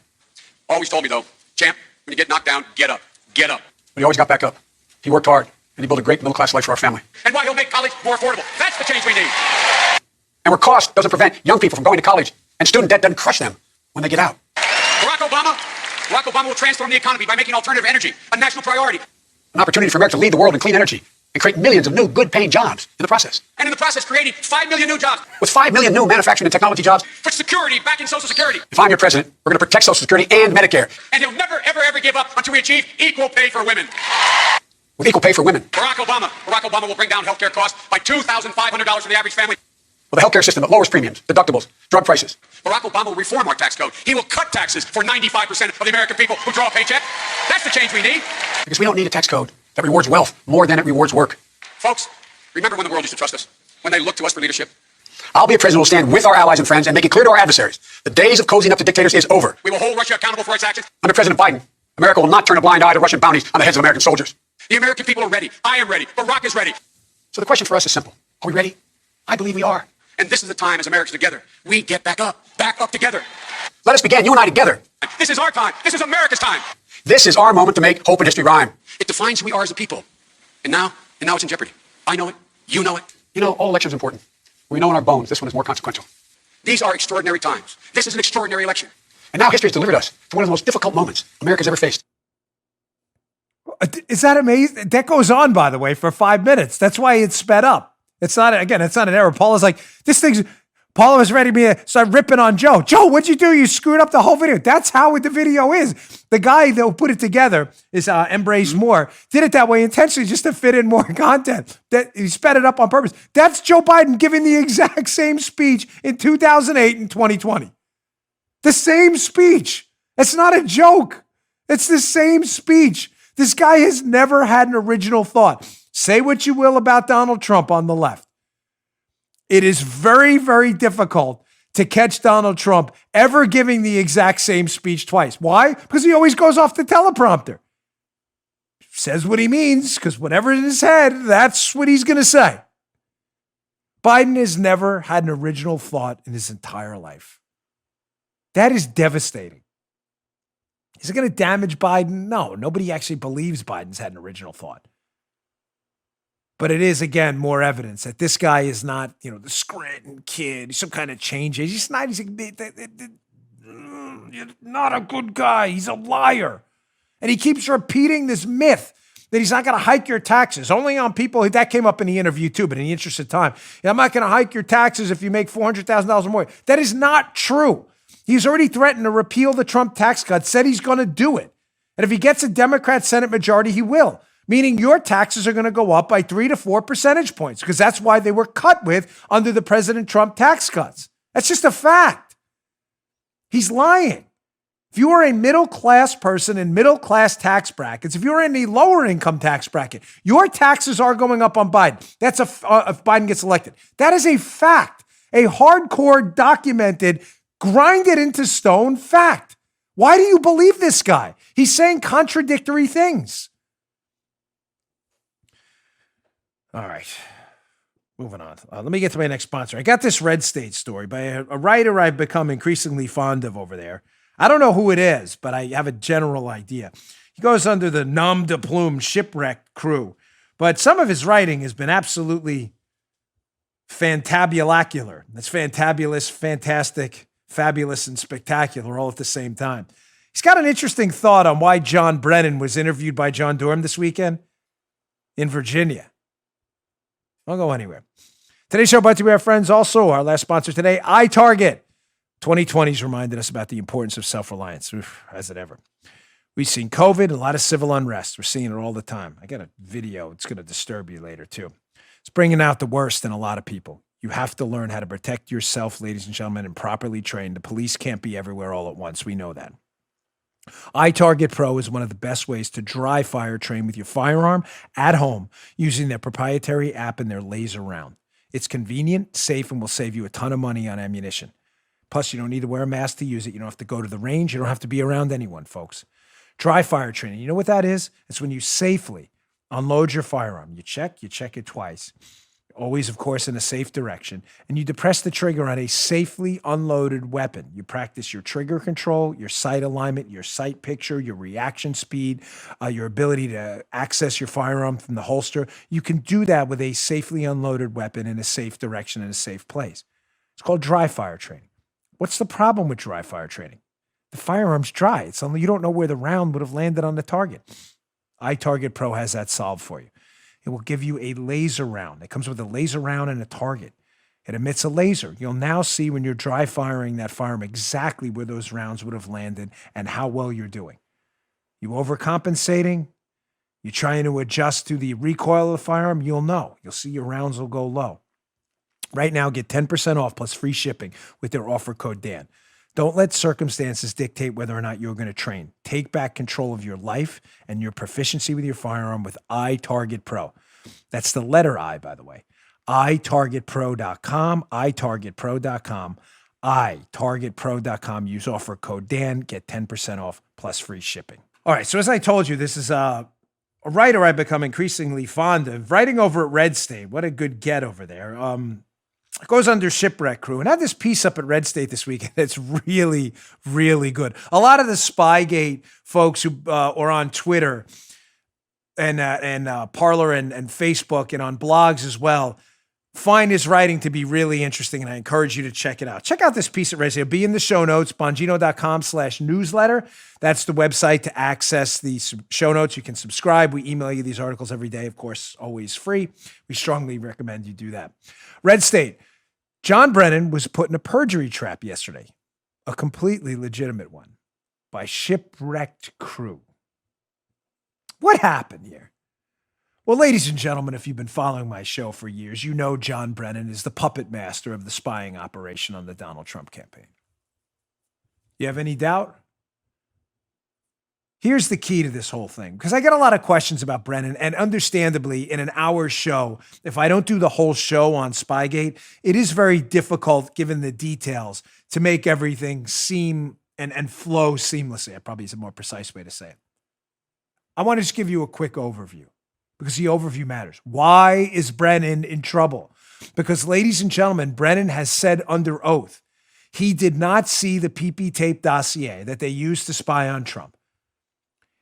Always told me, though, champ, when you get knocked down, get up. Get up. But he always got back up. He worked hard, and he built a great middle-class life for our family. And why he'll make college more affordable. That's the change we need. And where cost doesn't prevent young people from going to college, and student debt doesn't crush them when they get out. Barack Obama will transform the economy by making alternative energy a national priority. An opportunity for America to lead the world in clean energy and create millions of new, good-paying jobs in the process. And in the process, creating 5 million new jobs. With 5 million new manufacturing and technology jobs. For security back in Social Security. If I'm your president, we're going to protect Social Security and Medicare. And he'll never, ever, ever give up until we achieve equal pay for women. With equal pay for women. Barack Obama will bring down healthcare costs by $2,500 for the average family. With a healthcare system that lowers premiums, deductibles, drug prices. Barack Obama will reform our tax code. He will cut taxes for 95% of the American people who draw a paycheck. That's the change we need. Because we don't need a tax code that rewards wealth more than it rewards work. Folks, remember when the world used to trust us? When they looked to us for leadership? I'll be a president who will stand with our allies and friends and make it clear to our adversaries the days of cozying up to dictators is over. We will hold Russia accountable for its actions. Under President Biden, America will not turn a blind eye to Russian bounties on the heads of American soldiers. The American people are ready. I am ready. Barack is ready. So the question for us is simple. Are we ready? I believe we are. And this is the time as Americans together. We get back up together. Let us begin, you and I together. This is our time. This is America's time. This is our moment to make hope and history rhyme. It defines who we are as a people. And now it's in jeopardy. I know it. You know it. You know, all elections are important. We know in our bones this one is more consequential. These are extraordinary times. This is an extraordinary election. And now history has delivered us to one of the most difficult moments America's ever faced. Is that amazing? That goes on, by the way, for 5 minutes. That's why it's sped up. It's not an error. Paula's like, Paula was ready to start ripping on Joe. Joe, what'd you do? You screwed up the whole video. That's how the video is. The guy that put it together is Embrace Moore. Did it that way intentionally just to fit in more content. That he sped it up on purpose. That's Joe Biden giving the exact same speech in 2008 and 2020. The same speech. It's not a joke. It's the same speech. This guy has never had an original thought. Say what you will about Donald Trump on the left. It is very, very difficult to catch Donald Trump ever giving the exact same speech twice. Why? Because he always goes off the teleprompter. Says what he means, because whatever's in his head, that's what he's going to say. Biden has never had an original thought in his entire life. That is devastating. Is it going to damage Biden? No, nobody actually believes Biden's had an original thought. But it is, again, more evidence that this guy is not, the Scranton kid. He's some kind of change agent. He's not. You're not a good guy. He's a liar. And he keeps repeating this myth that he's not going to hike your taxes. Only on people, that came up in the interview too, but in the interest of time. I'm not going to hike your taxes if you make $400,000 or more. That is not true. He's already threatened to repeal the Trump tax cut, said he's going to do it. And if he gets a Democrat Senate majority, he will. Meaning your taxes are going to go up by 3 to 4 percentage points because that's why they were cut with under the President Trump tax cuts. That's just a fact. He's lying. If you are a middle-class person in middle-class tax brackets, if you're in the lower income tax bracket, your taxes are going up on Biden. That's if Biden gets elected. That is a fact, a hardcore, documented, grinded into stone fact. Why do you believe this guy? He's saying contradictory things. All right, moving on. Let me get to my next sponsor. I got this Red State story by a writer I've become increasingly fond of over there. I don't know who it is, but I have a general idea. He goes under the nom de plume shipwreck crew, but some of his writing has been absolutely fantabulacular. That's fantabulous, fantastic, fabulous, and spectacular all at the same time. He's got an interesting thought on why John Brennan was interviewed by John Durham this weekend in Virginia. Don't go anywhere. Today's show brought to you by our friends. Also, our last sponsor today, iTarget. 2020's reminded us about the importance of self-reliance, as it ever. We've seen COVID, a lot of civil unrest. We're seeing it all the time. I got a video. It's going to disturb you later, too. It's bringing out the worst in a lot of people. You have to learn how to protect yourself, ladies and gentlemen, and properly train. The police can't be everywhere all at once. We know that. iTarget Pro is one of the best ways to dry fire train with your firearm at home using their proprietary app and their laser round. It's convenient, safe, and will save you a ton of money on ammunition. Plus, you don't need to wear a mask to use it. You don't have to go to the range. You don't have to be around anyone, folks. Dry fire training. You know what that is? It's when you safely unload your firearm. You check it twice. Always, of course, in a safe direction. And you depress the trigger on a safely unloaded weapon. You practice your trigger control, your sight alignment, your sight picture, your reaction speed, your ability to access your firearm from the holster. You can do that with a safely unloaded weapon in a safe direction in a safe place. It's called dry fire training. What's the problem with dry fire training? The firearm's dry. It's only you don't know where the round would have landed on the target. iTarget Pro has that solved for you. It will give you a laser round. It comes with a laser round and a target. It emits a laser. You'll now see when you're dry firing that firearm exactly where those rounds would have landed and how well you're doing. You overcompensating? You trying to adjust to the recoil of the firearm? You'll know. You'll see your rounds will go low. Right now, get 10% off plus free shipping with their offer code Dan. Don't let circumstances dictate whether or not you're going to train. Take back control of your life and your proficiency with your firearm with iTarget Pro. That's the letter I, by the way. iTargetPro.com, iTargetPro.com, iTargetPro.com. Use offer code Dan, get 10% off plus free shipping. All right, so as I told you, this is a writer I've become increasingly fond of. Writing over at Red State. What a good get over there. It goes under Shipwreck Crew. And I had this piece up at Red State this week. It's really, really good. A lot of the Spygate folks who are on Twitter and Parler and Facebook and on blogs as well find his writing to be really interesting, and I encourage you to check it out. Check out this piece at Red State. It'll be in the show notes, bongino.com/newsletter. That's the website to access the show notes. You can subscribe. We email you these articles every day, of course, always free. We strongly recommend you do that. Red State. John Brennan was put in a perjury trap yesterday, a completely legitimate one, by Shipwrecked Crew. What happened here? Well, ladies and gentlemen, if you've been following my show for years, you know John Brennan is the puppet master of the spying operation on the Donald Trump campaign. You have any doubt? Here's the key to this whole thing, because I get a lot of questions about Brennan, and understandably, in an hour show, if I don't do the whole show on Spygate, it is very difficult, given the details, to make everything seem and flow seamlessly. That probably is a more precise way to say it. I want to just give you a quick overview, because the overview matters. Why is Brennan in trouble? Because, ladies and gentlemen, Brennan has said under oath he did not see the PP tape dossier that they used to spy on Trump.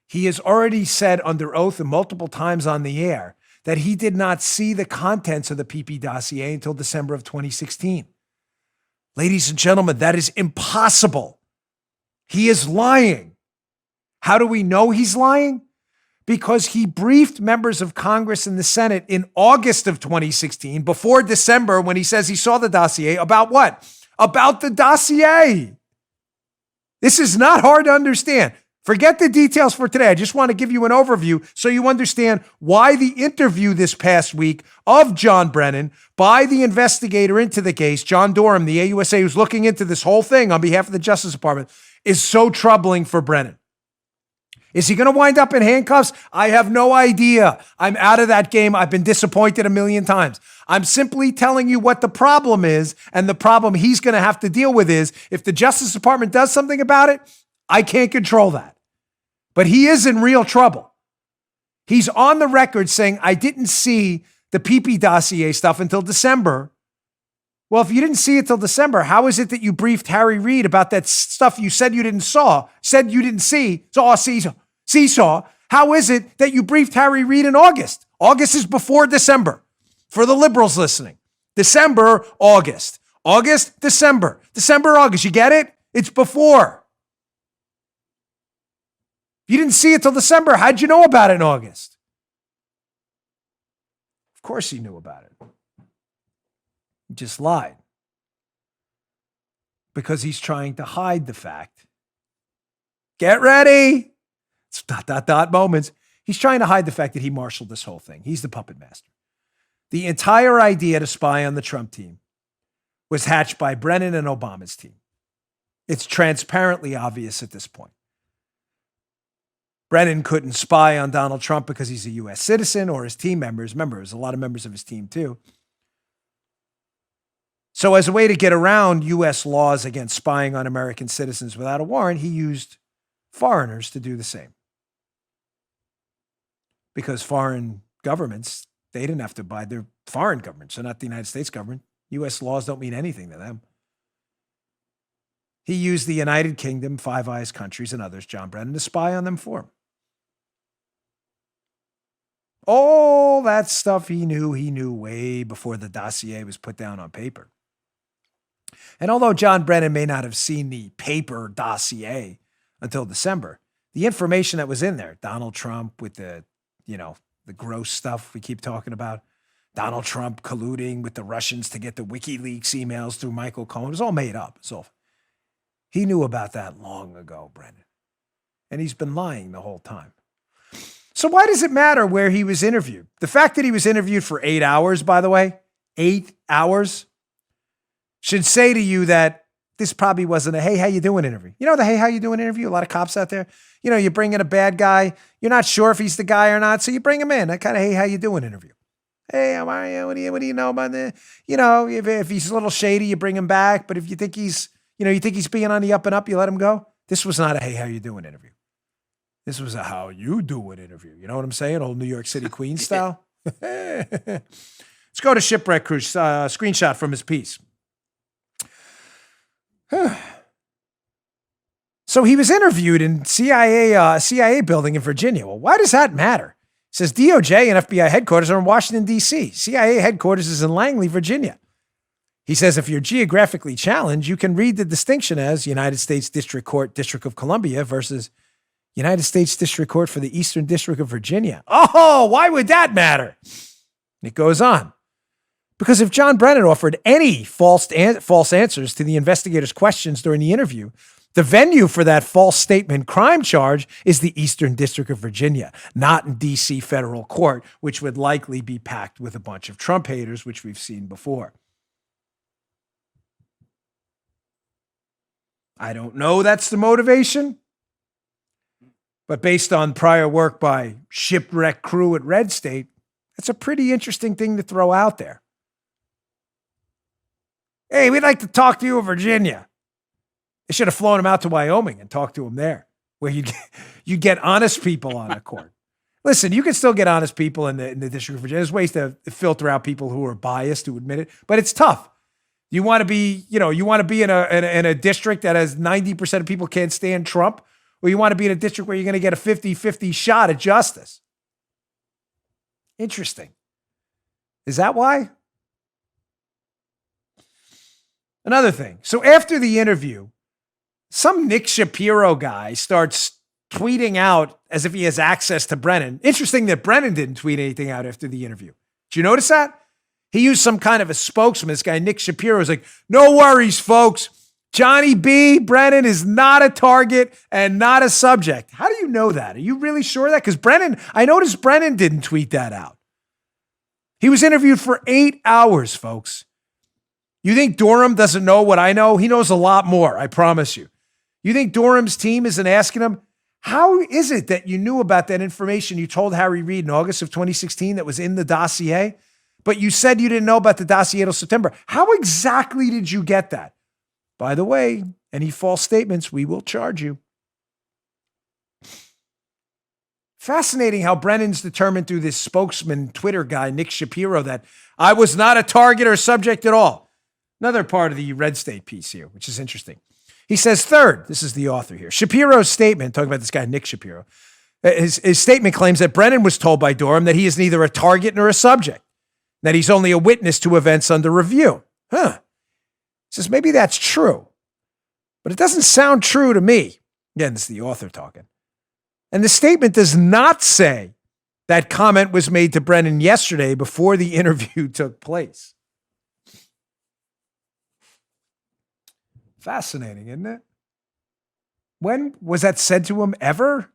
He has already said under oath and multiple times on the air that he did not see the contents of the PP dossier until December of 2016. Ladies and gentlemen, that is impossible. He is lying. How do we know he's lying? Because he briefed members of Congress and the Senate in August of 2016, before December, when he says he saw the dossier, about what? About the dossier. This is not hard to understand. Forget the details for today. I just want to give you an overview so you understand why the interview this past week of John Brennan by the investigator into the case, John Durham, the AUSA who's looking into this whole thing on behalf of the Justice Department, is so troubling for Brennan. Is he going to wind up in handcuffs? I have no idea. I'm out of that game. I've been disappointed a million times. I'm simply telling you what the problem is, and the problem he's going to have to deal with is if the Justice Department does something about it, I can't control that. But he is in real trouble. He's on the record saying, I didn't see the PP dossier stuff until December. Well, if you didn't see it till December, how is it that you briefed Harry Reid about that stuff you said you didn't see? Saw. How is it that you briefed Harry Reid in August? August is before December. For the liberals listening. December, August. August, December. December, August. You get it? It's before. If you didn't see it till December, how'd you know about it in August? Of course he knew about it. He just lied. Because he's trying to hide the fact. Get ready. It's ... moments. He's trying to hide the fact that he marshaled this whole thing. He's the puppet master. The entire idea to spy on the Trump team was hatched by Brennan and Obama's team. It's transparently obvious at this point. Brennan couldn't spy on Donald Trump because he's a U.S. citizen or his team members. Remember, there's a lot of members of his team too. So as a way to get around U.S. laws against spying on American citizens without a warrant, he used foreigners to do the same. Because foreign governments, they didn't have to abide. They're foreign governments, so not the United States government. U.S. laws don't mean anything to them. He used the United Kingdom, Five Eyes countries, and others, John Brennan, to spy on them for him. All that stuff he knew way before the dossier was put down on paper. And although John Brennan may not have seen the paper dossier until December, the information that was in there, Donald Trump with the gross stuff we keep talking about, Donald Trump colluding with the Russians to get the WikiLeaks emails through Michael Cohen, it was all made up. He knew about that long ago, Brennan. And he's been lying the whole time. So why does it matter where he was interviewed? The fact that he was interviewed for 8 hours, by the way, 8 hours, should say to you that this probably wasn't a, hey, how you doing interview. You know the hey, how you doing interview? A lot of cops out there, you bring in a bad guy. You're not sure if he's the guy or not, so you bring him in. That kind of, hey, how you doing interview. Hey, how are you? What do you know about this? If he's a little shady, you bring him back. But if you think he's, you think he's being on the up and up, you let him go. This was not a, hey, how you doing interview. This was a how you doing interview. You know what I'm saying? Old New York City Queen style. Let's go to Shipwreck Cruise. Screenshot from his piece. So he was interviewed in CIA building in Virginia. Well, why does that matter? It says DOJ and FBI headquarters are in Washington, D.C. CIA headquarters is in Langley, Virginia. He says if you're geographically challenged, you can read the distinction as United States District Court, District of Columbia versus United States District Court for the Eastern District of Virginia. Oh, why would that matter? It goes on. Because if John Brennan offered any false answers to the investigators' questions during the interview, the venue for that false statement crime charge is the Eastern District of Virginia, not in D.C. federal court, which would likely be packed with a bunch of Trump haters, which we've seen before. I don't know that's the motivation, but based on prior work by shipwreck crew at Red State, that's a pretty interesting thing to throw out there. Hey, we'd like to talk to you in Virginia. They should have flown him out to Wyoming and talked to him there, where you get honest people on a court. Listen, you can still get honest people in the District of Virginia. There's ways to filter out people who are biased, who admit it, but it's tough. You want to be, in a district that has 90% of people can't stand Trump, or you want to be in a district where you're going to get a 50-50 shot at justice. Interesting. Is that why? Another thing. So after the interview, some Nick Shapiro guy starts tweeting out as if he has access to Brennan. Interesting that Brennan didn't tweet anything out after the interview. Did you notice that? He used some kind of a spokesman. This guy, Nick Shapiro, is like, no worries, folks. Johnny B. Brennan is not a target and not a subject. How do you know that? Are you really sure of that? Because I noticed Brennan didn't tweet that out. He was interviewed for 8 hours, folks. You think Durham doesn't know what I know? He knows a lot more, I promise you. You think Durham's team isn't asking him, how is it that you knew about that information you told Harry Reid in August of 2016 that was in the dossier, but you said you didn't know about the dossier till September? How exactly did you get that? By the way, any false statements, we will charge you. Fascinating how Brennan's determined through this spokesman Twitter guy, Nick Shapiro, that I was not a target or subject at all. Another part of the Red State piece here, which is interesting. He says, third, this is the author here, Shapiro's statement, talking about this guy, Nick Shapiro, his statement claims that Brennan was told by Durham that he is neither a target nor a subject, that he's only a witness to events under review. He says, maybe that's true, but it doesn't sound true to me. Again, this is the author talking. And the statement does not say that comment was made to Brennan yesterday before the interview took place. Fascinating, isn't it? When was that said to him ever?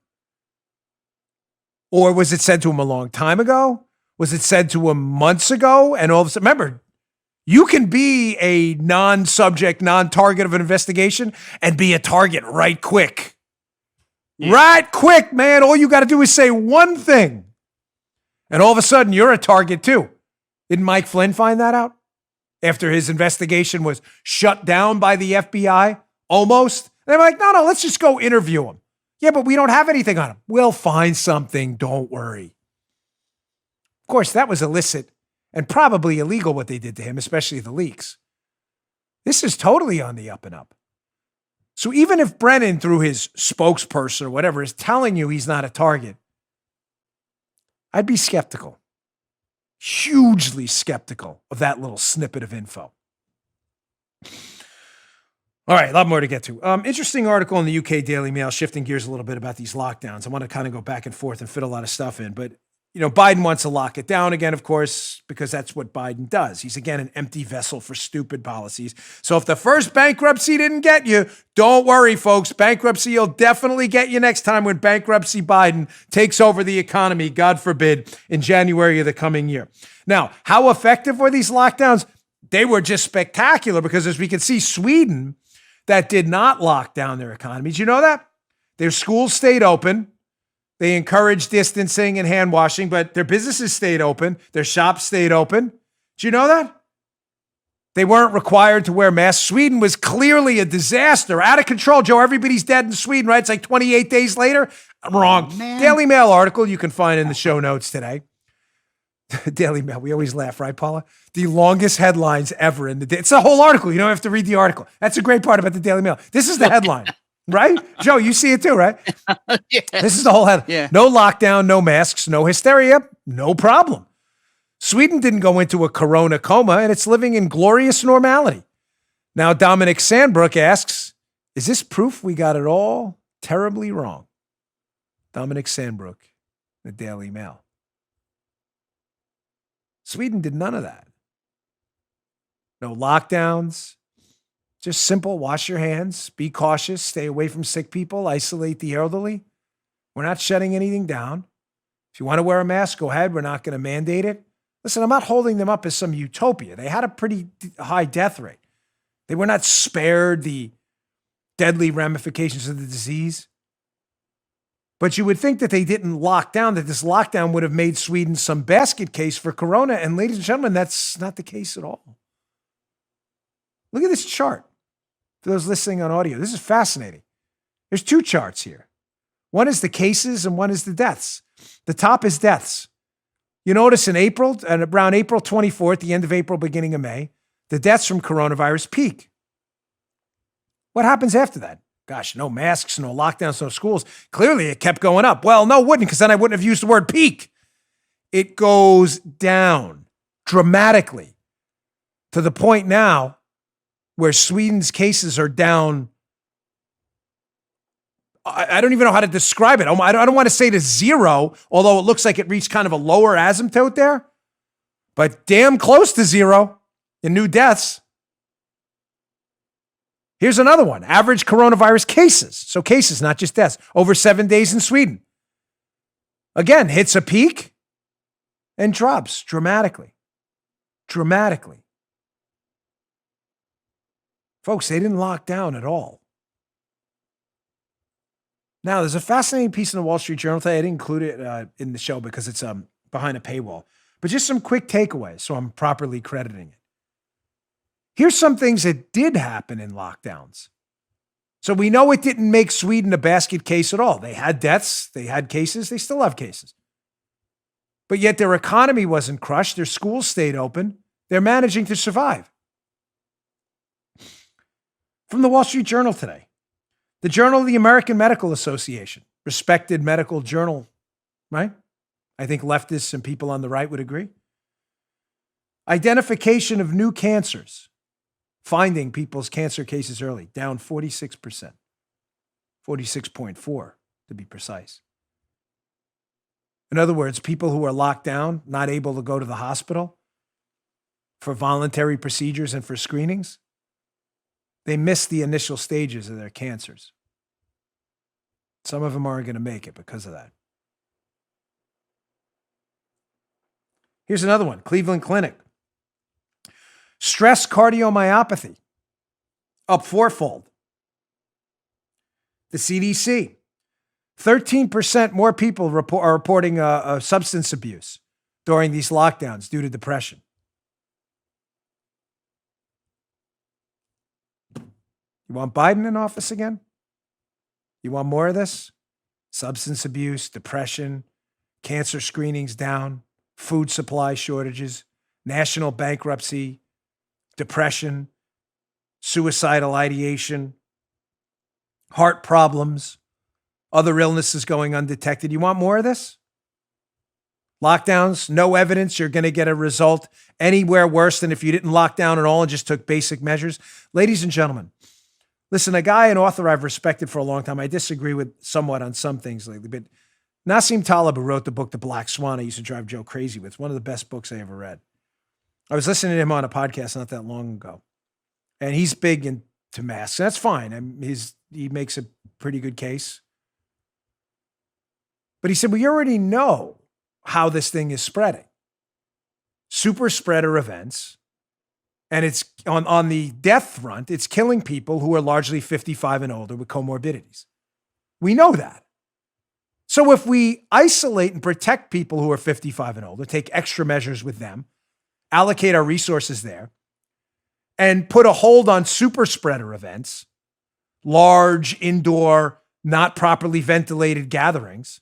Or was it said to him a long time ago? Was it said to him months ago? And all of a sudden, remember, you can be a non-subject, non-target of an investigation and be a target right quick. Yeah. Right quick, man. All you got to do is say one thing. And all of a sudden, you're a target too. Didn't Mike Flynn find that out? After his investigation was shut down by the FBI, almost. And they're like, no, let's just go interview him. Yeah, but we don't have anything on him. We'll find something. Don't worry. Of course, that was illicit and probably illegal what they did to him, especially the leaks. This is totally on the up and up. So even if Brennan, through his spokesperson or whatever, is telling you he's not a target, I'd be skeptical. Hugely skeptical of that little snippet of info. All right, a lot more to get to. Interesting article in the UK Daily Mail, shifting gears a little bit about these lockdowns. I want to kind of go back and forth and fit a lot of stuff in. But, Biden wants to lock it down again, of course, because that's what Biden does. He's, again, an empty vessel for stupid policies. So if the first bankruptcy didn't get you, don't worry, folks. Bankruptcy will definitely get you next time when bankruptcy Biden takes over the economy, God forbid, in January of the coming year. Now, how effective were these lockdowns? They were just spectacular because, as we can see, Sweden, that did not lock down their economy. Did you know that? Their schools stayed open. They encouraged distancing and hand washing, but their businesses stayed open. Their shops stayed open. Did you know that? They weren't required to wear masks. Sweden was clearly a disaster, out of control. Joe, everybody's dead in Sweden, right? It's like 28 days later. I'm wrong. Oh, Daily Mail article you can find in the show notes today. Daily Mail. We always laugh, right, Paula? The longest headlines ever in the day. It's a whole article. You don't have to read the article. That's a great part about the Daily Mail. This is the headline, right? Joe, you see it too, right? Yes. This is the whole headline. Yeah. No lockdown, no masks, no hysteria, no problem. Sweden didn't go into a corona coma, and it's living in glorious normality. Now, Dominic Sandbrook asks, is this proof we got it all terribly wrong? Dominic Sandbrook, the Daily Mail. Sweden did none of that. No lockdowns, just simple wash your hands, be cautious, stay away from sick people, isolate the elderly. We're not shutting anything down. If you want to wear a mask, go ahead. We're not going to mandate it. Listen, I'm not holding them up as some utopia. They had a pretty high death rate. They were not spared the deadly ramifications of the disease. But you would think that they didn't lock down, that this lockdown would have made Sweden some basket case for corona. And ladies and gentlemen, that's not the case at all. Look at this chart. For those listening on audio, this is fascinating. There's two charts here. One is the cases and one is the deaths. The top is deaths. You notice in April, and around April 24th, the end of April, beginning of May, the deaths from coronavirus peak. What happens after that? Gosh, no masks, no lockdowns, no schools. Clearly, it kept going up. Well, no, it wouldn't, because then I wouldn't have used the word peak. It goes down dramatically to the point now where Sweden's cases are down. I don't even know how to describe it. I don't want to say to zero, although it looks like it reached kind of a lower asymptote there, but damn close to zero in new deaths. Here's another one. Average coronavirus cases. So cases, not just deaths. Over 7 days in Sweden. Again, hits a peak and drops dramatically. Dramatically. Folks, they didn't lock down at all. Now, there's a fascinating piece in the Wall Street Journal today. I didn't include it in the show because it's behind a paywall. But just some quick takeaways so I'm properly crediting it. Here's some things that did happen in lockdowns. So we know it didn't make Sweden a basket case at all. They had deaths, they had cases, they still have cases. But yet their economy wasn't crushed, their schools stayed open, they're managing to survive. From the Wall Street Journal today, the Journal of the American Medical Association, respected medical journal, right? I think leftists and people on the right would agree. Identification of new cancers. Finding people's cancer cases early, down 46%, 46.4 to be precise. In other words, people who are locked down, not able to go to the hospital for voluntary procedures and for screenings, they miss the initial stages of their cancers. Some of them aren't going to make it because of that. Here's another one, Cleveland Clinic. Stress cardiomyopathy, up fourfold. The CDC, 13% more people are reporting substance abuse during these lockdowns due to depression. You want Biden in office again? You want more of this? Substance abuse, depression, cancer screenings down, food supply shortages, national bankruptcy, depression, suicidal ideation, heart problems, other illnesses going undetected. You want more of this? Lockdowns, no evidence you're going to get a result anywhere worse than if you didn't lock down at all and just took basic measures. Ladies and gentlemen, listen, a guy, an author I've respected for a long time. I disagree with somewhat on some things lately, but Nassim Taleb, who wrote the book, The Black Swan, I used to drive Joe crazy with. It's one of the best books I ever read. I was listening to him on a podcast not that long ago, and he's big into masks. That's fine. He makes a pretty good case. But he said, we already know how this thing is spreading. Super spreader events. And it's on the death front, it's killing people who are largely 55 and older with comorbidities. We know that. So if we isolate and protect people who are 55 and older, take extra measures with them, allocate our resources there, and put a hold on super spreader events, large indoor, not properly ventilated gatherings,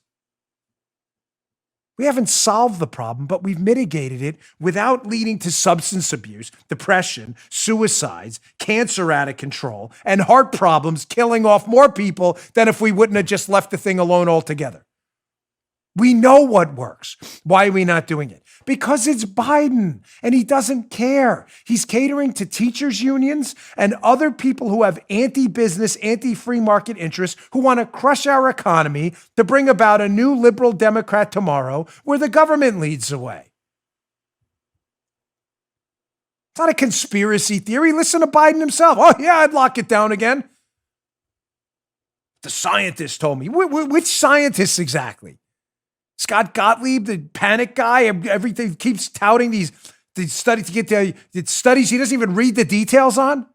we haven't solved the problem, but we've mitigated it without leading to substance abuse, depression, suicides, cancer out of control, and heart problems, killing off more people than if we wouldn't have just left the thing alone altogether. We know what works. Why are we not doing it? Because it's Biden and he doesn't care. He's catering to teachers' unions and other people who have anti-business, anti-free market interests who want to crush our economy to bring about a new liberal Democrat tomorrow where the government leads the way. It's not a conspiracy theory. Listen to Biden himself. Oh, yeah, I'd lock it down again. The scientist told me. Which scientists exactly? Scott Gottlieb, the panic guy, everything keeps touting these studies to get the studies he doesn't even read the details on.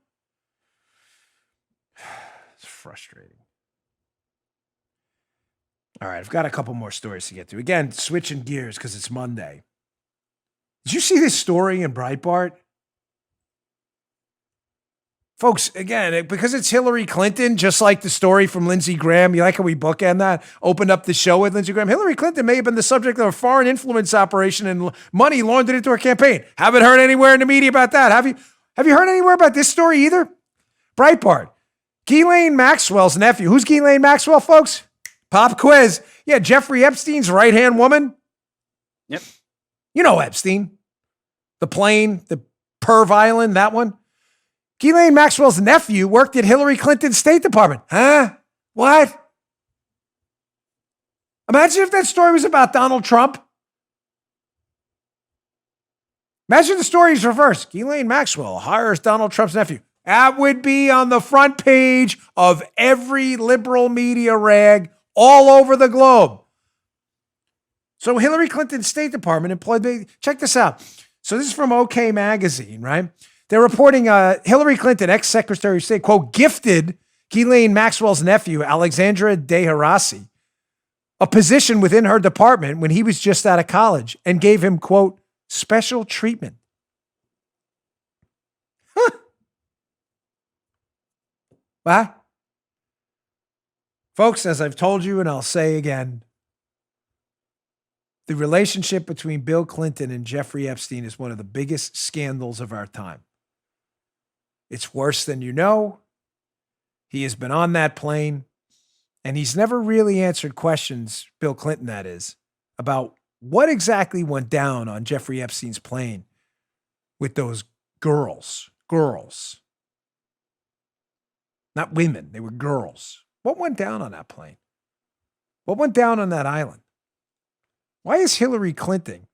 It's frustrating. All right, I've got a couple more stories to get to. Again, switching gears because it's Monday. Did you see this story in Breitbart? Folks, again, because it's Hillary Clinton, just like the story from Lindsey Graham, you like how we bookend that? Opened up the show with Lindsey Graham. Hillary Clinton may have been the subject of a foreign influence operation and money laundered into her campaign. Haven't heard anywhere in the media about that. Have you heard anywhere about this story either? Breitbart. Ghislaine Maxwell's nephew. Who's Ghislaine Maxwell, folks? Pop quiz. Yeah, Jeffrey Epstein's right-hand woman. Yep. You know Epstein. The plane, the Perv Island, that one. Ghislaine Maxwell's nephew worked at Hillary Clinton's State Department. Huh? What? Imagine if that story was about Donald Trump. Imagine the story is reversed. Ghislaine Maxwell hires Donald Trump's nephew. That would be on the front page of every liberal media rag all over the globe. So Hillary Clinton's State Department employed, check this out. So this is from OK Magazine, right? They're reporting Hillary Clinton, ex-Secretary of State, quote, gifted Ghislaine Maxwell's nephew, Alexandra De Harasi, a position within her department when he was just out of college and gave him, quote, special treatment. Huh. What? Folks, as I've told you and I'll say again, the relationship between Bill Clinton and Jeffrey Epstein is one of the biggest scandals of our time. It's worse than you know. He has been on that plane, and he's never really answered questions, Bill Clinton that is, about what exactly went down on Jeffrey Epstein's plane with those girls. Girls. Not women, they were girls. What went down on that plane? What went down on that island? Why is Hillary Clinton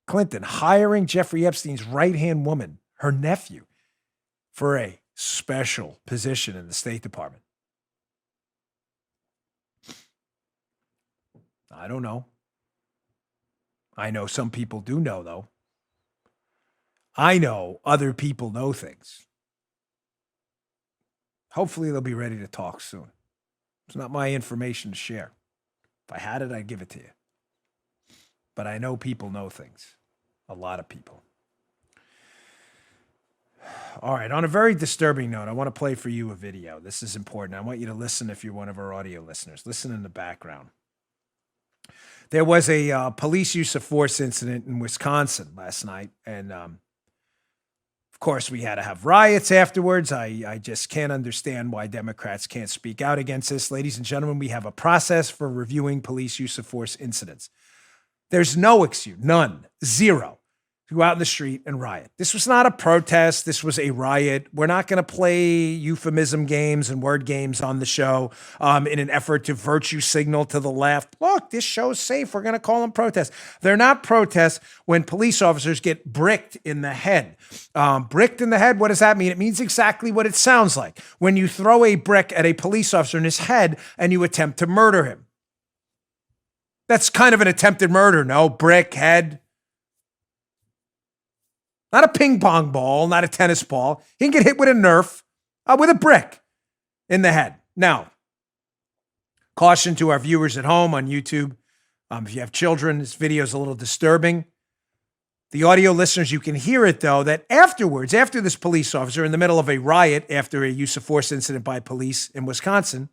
hiring Jeffrey Epstein's right-hand woman, her nephew, for a special position in the State Department? I don't know. I know some people do know, though. I know other people know things. Hopefully they'll be ready to talk soon. It's not my information to share. If I had it, I'd give it to you. But I know people know things. A lot of people. All right, on a very disturbing note, I want to play for you a video. This is important. I want you to listen if you're one of our audio listeners. Listen in the background. There was a police use of force incident in Wisconsin last night, and of course, we had to have riots afterwards. I just can't understand why Democrats can't speak out against this. Ladies and gentlemen, we have a process for reviewing police use of force incidents. There's no excuse, none, zero, to go out in the street and riot. This was not a protest. This was a riot. We're not going to play euphemism games and word games on the show in an effort to virtue signal to the left. Look, this show's safe. We're going to call them protests. They're not protests when police officers get bricked in the head. Bricked in the head, what does that mean? It means exactly what it sounds like. When you throw a brick at a police officer in his head and you attempt to murder him. That's kind of an attempted murder, no? Brick, head. Not a ping pong ball, not a tennis ball. He can get hit with a Nerf, with a brick in the head. Now, caution to our viewers at home on YouTube. If you have children, this video is a little disturbing. The audio listeners, you can hear it, though, that afterwards, after this police officer in the middle of a riot after a use of force incident by police in Wisconsin,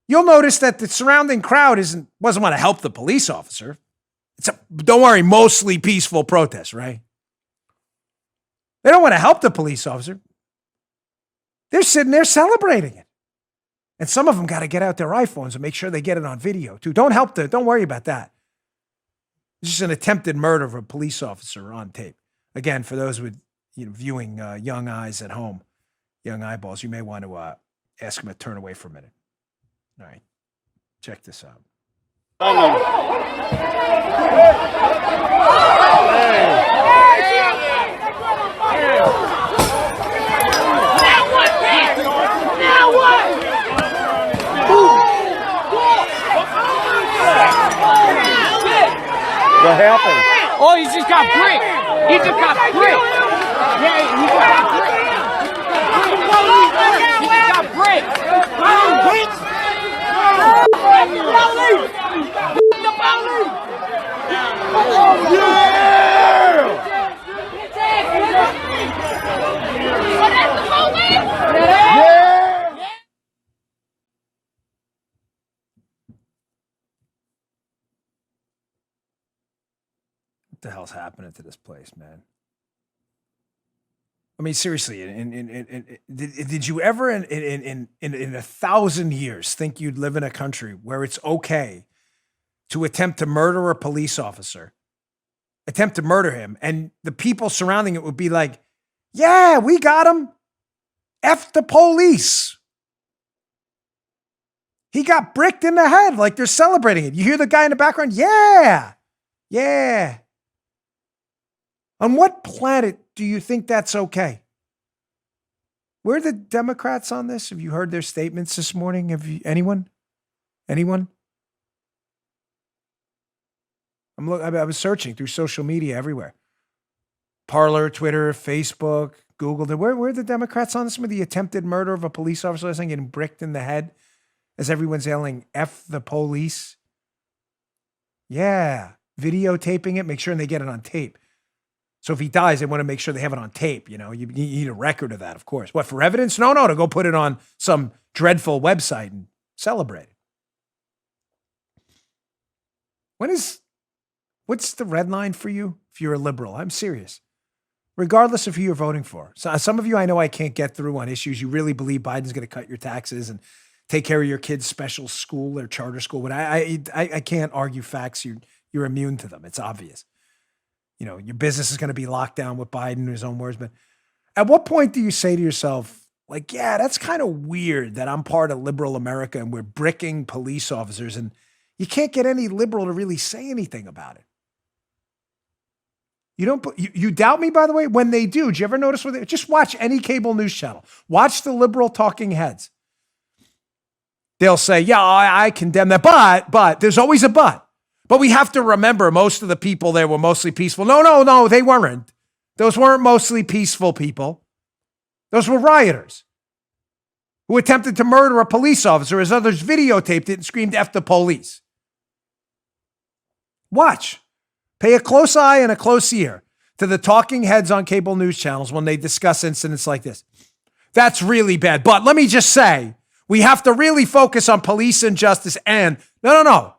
you'll notice that the surrounding crowd wasn't want to help the police officer. It's don't worry, mostly peaceful protest, right? They don't want to help the police officer. They're sitting there celebrating it. And some of them got to get out their iPhones and make sure they get it on video, too. Don't worry about that. It's just an attempted murder of a police officer on tape. Again, for those with viewing young eyes at home, young eyeballs, you may want to ask them to turn away for a minute. All right, check this out. What happened? Oh, he just got bricked. He just got bricked. Yeah, he just got bricked. What the hell's happening to this place, man? I mean, seriously, did you ever in 1,000 years think you'd live in a country where it's okay to attempt to murder a police officer, attempt to murder him, and the people surrounding it would be like, yeah, we got him. F the police. He got bricked in the head, like they're celebrating it. You hear the guy in the background? Yeah. Yeah. On what planet do you think that's okay? Where are the Democrats on this? Have you heard their statements this morning? Anyone? I was searching through social media everywhere. Parler, Twitter, Facebook, Google. Where are the Democrats on this? With the attempted murder of a police officer last night, getting bricked in the head as everyone's yelling, F the police. Yeah. Videotaping it, make sure they get it on tape. So if he dies, they want to make sure they have it on tape. You need a record of that, of course. What, for evidence? No, to go put it on some dreadful website and celebrate it. What's the red line for you if you're a liberal? I'm serious. Regardless of who you're voting for. So some of you I know I can't get through on issues. You really believe Biden's going to cut your taxes and take care of your kids' special school or charter school. But I can't argue facts. You're immune to them. It's obvious. Your business is going to be locked down with Biden in his own words. But at what point do you say to yourself, like, yeah, that's kind of weird that I'm part of liberal America and we're bricking police officers and you can't get any liberal to really say anything about it. You doubt me, by the way? When they do you ever notice what just watch any cable news channel. Watch the liberal talking heads. They'll say, yeah, I condemn that. But there's always a but. But we have to remember most of the people there were mostly peaceful. No, they weren't. Those weren't mostly peaceful people. Those were rioters who attempted to murder a police officer as others videotaped it and screamed F the police. Watch. Pay a close eye and a close ear to the talking heads on cable news channels when they discuss incidents like this. That's really bad. But let me just say, we have to really focus on police injustice and no.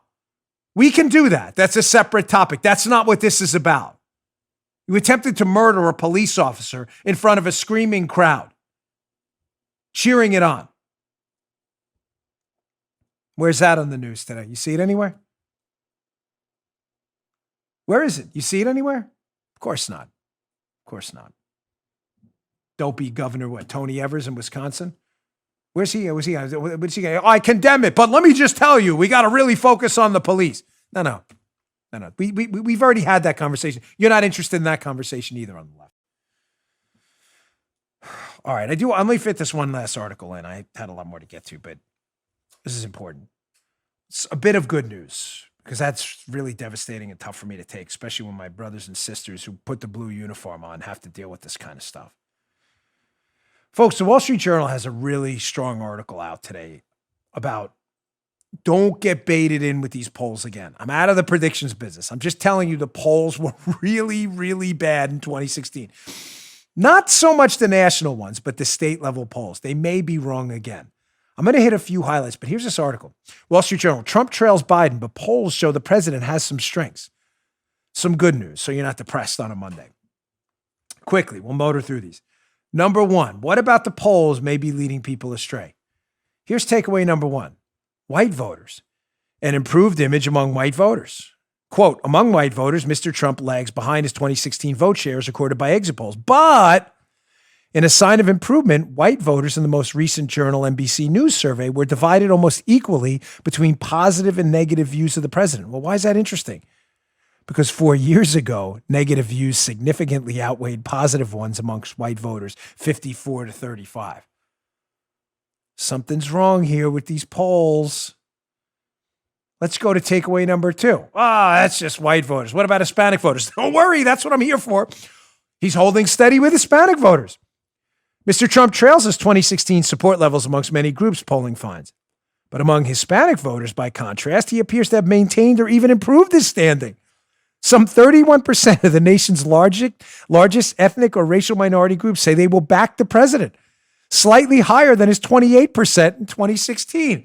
We can do that. That's a separate topic. That's not what this is about. You attempted to murder a police officer in front of a screaming crowd, cheering it on. Where's that on the news today? You see it anywhere? Where is it? You see it anywhere? Of course not. Of course not. Dopey Governor, Tony Evers in Wisconsin? Where's he? What's he? I condemn it, but let me just tell you, we got to really focus on the police. No. We've already had that conversation. You're not interested in that conversation either on the left. All right, I'm going to fit this one last article in. I had a lot more to get to, but this is important. It's a bit of good news because that's really devastating and tough for me to take, especially when my brothers and sisters who put the blue uniform on have to deal with this kind of stuff. Folks, the Wall Street Journal has a really strong article out today about don't get baited in with these polls again. I'm out of the predictions business. I'm just telling you the polls were really, really bad in 2016. Not so much the national ones, but the state level polls. They may be wrong again. I'm going to hit a few highlights, but here's this article. Wall Street Journal, Trump trails Biden, but polls show the president has some strengths. Some good news, so you're not depressed on a Monday. Quickly, we'll motor through these. Number one, what about the polls may be leading people astray? Here's takeaway number one. White voters. An improved image among white voters. Quote, among white voters, Mr. Trump lags behind his 2016 vote shares recorded by exit polls. But in a sign of improvement, white voters in the most recent Journal NBC News survey were divided almost equally between positive and negative views of the president. Well, why is that interesting? Because 4 years ago, negative views significantly outweighed positive ones amongst white voters, 54 to 35. Something's wrong here with these polls. Let's go to takeaway number two. That's just white voters. What about Hispanic voters? Don't worry, that's what I'm here for. He's holding steady with Hispanic voters. Mr. Trump trails his 2016 support levels amongst many groups, polling finds. But among Hispanic voters, by contrast, he appears to have maintained or even improved his standing. Some 31% of the nation's largest ethnic or racial minority groups say they will back the president, slightly higher than his 28% in 2016.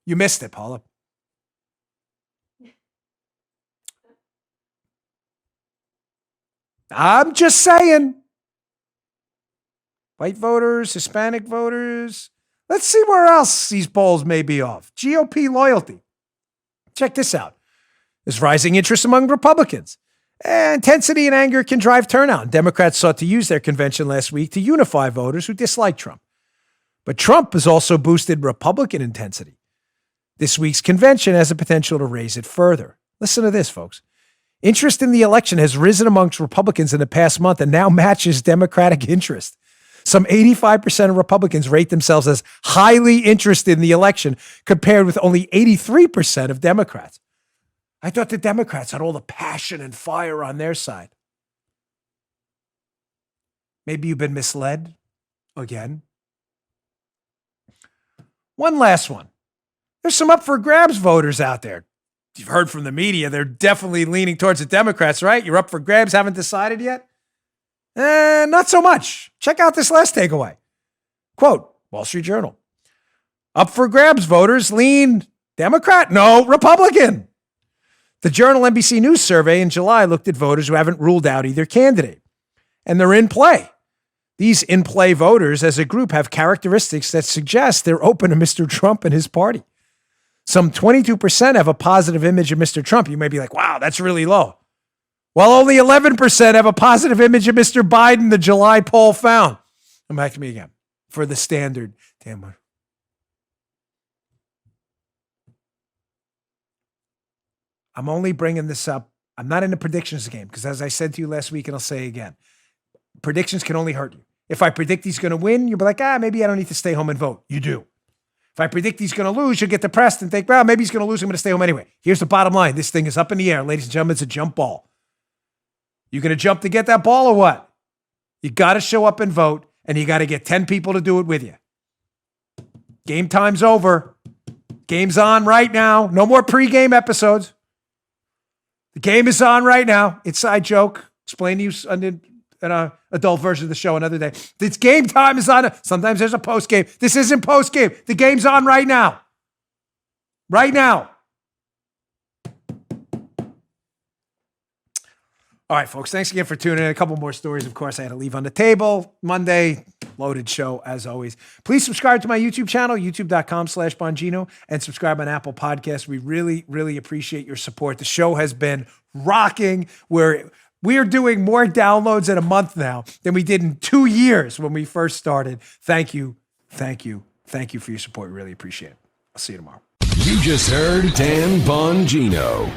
You missed it, Paula. I'm just saying. White voters, Hispanic voters. Let's see where else these polls may be off. GOP loyalty. Check this out. There's rising interest among Republicans. Intensity and anger can drive turnout. Democrats sought to use their convention last week to unify voters who dislike Trump. But Trump has also boosted Republican intensity. This week's convention has the potential to raise it further. Listen to this, folks. Interest in the election has risen amongst Republicans in the past month and now matches Democratic interest. Some 85% of Republicans rate themselves as highly interested in the election, compared with only 83% of Democrats. I thought the Democrats had all the passion and fire on their side. Maybe you've been misled again. One last one. There's some up for grabs voters out there. You've heard from the media, they're definitely leaning towards the Democrats, right? You're up for grabs, haven't decided yet? Not so much. Check out this last takeaway. Quote, Wall Street Journal. Up for grabs voters lean Democrat? No, Republican. The Journal NBC News survey in July looked at voters who haven't ruled out either candidate, and they're in play. These in-play voters as a group have characteristics that suggest they're open to Mr. Trump and his party. Some 22% have a positive image of Mr. Trump. You may be like, wow, that's really low. While only 11% have a positive image of Mr. Biden, the July poll found. Come back to me again for the standard. Damn. I'm only bringing this up. I'm not in the predictions game because, as I said to you last week, and I'll say again, predictions can only hurt you. If I predict he's going to win, you'll be like, maybe I don't need to stay home and vote. You do. If I predict he's going to lose, you'll get depressed and think, well, maybe he's going to lose. I'm going to stay home anyway. Here's the bottom line. This thing is up in the air. Ladies and gentlemen, it's a jump ball. You going to jump to get that ball or what? You got to show up and vote, and you got to get 10 people to do it with you. Game time's over. Game's on right now. No more pregame episodes. The game is on right now. Inside joke. Explain to you an adult version of the show another day. This game time is on. Sometimes there's a post game. This isn't post game. The game's on right now. Right now. All right, folks. Thanks again for tuning in. A couple more stories, of course, I had to leave on the table. Monday, loaded show as always. Please subscribe to my YouTube channel, youtube.com/Bongino, and subscribe on Apple Podcasts. We really, really appreciate your support. The show has been rocking. We are doing more downloads in a month now than we did in 2 years when we first started. Thank you. Thank you. Thank you for your support. We really appreciate it. I'll see you tomorrow. You just heard Dan Bongino.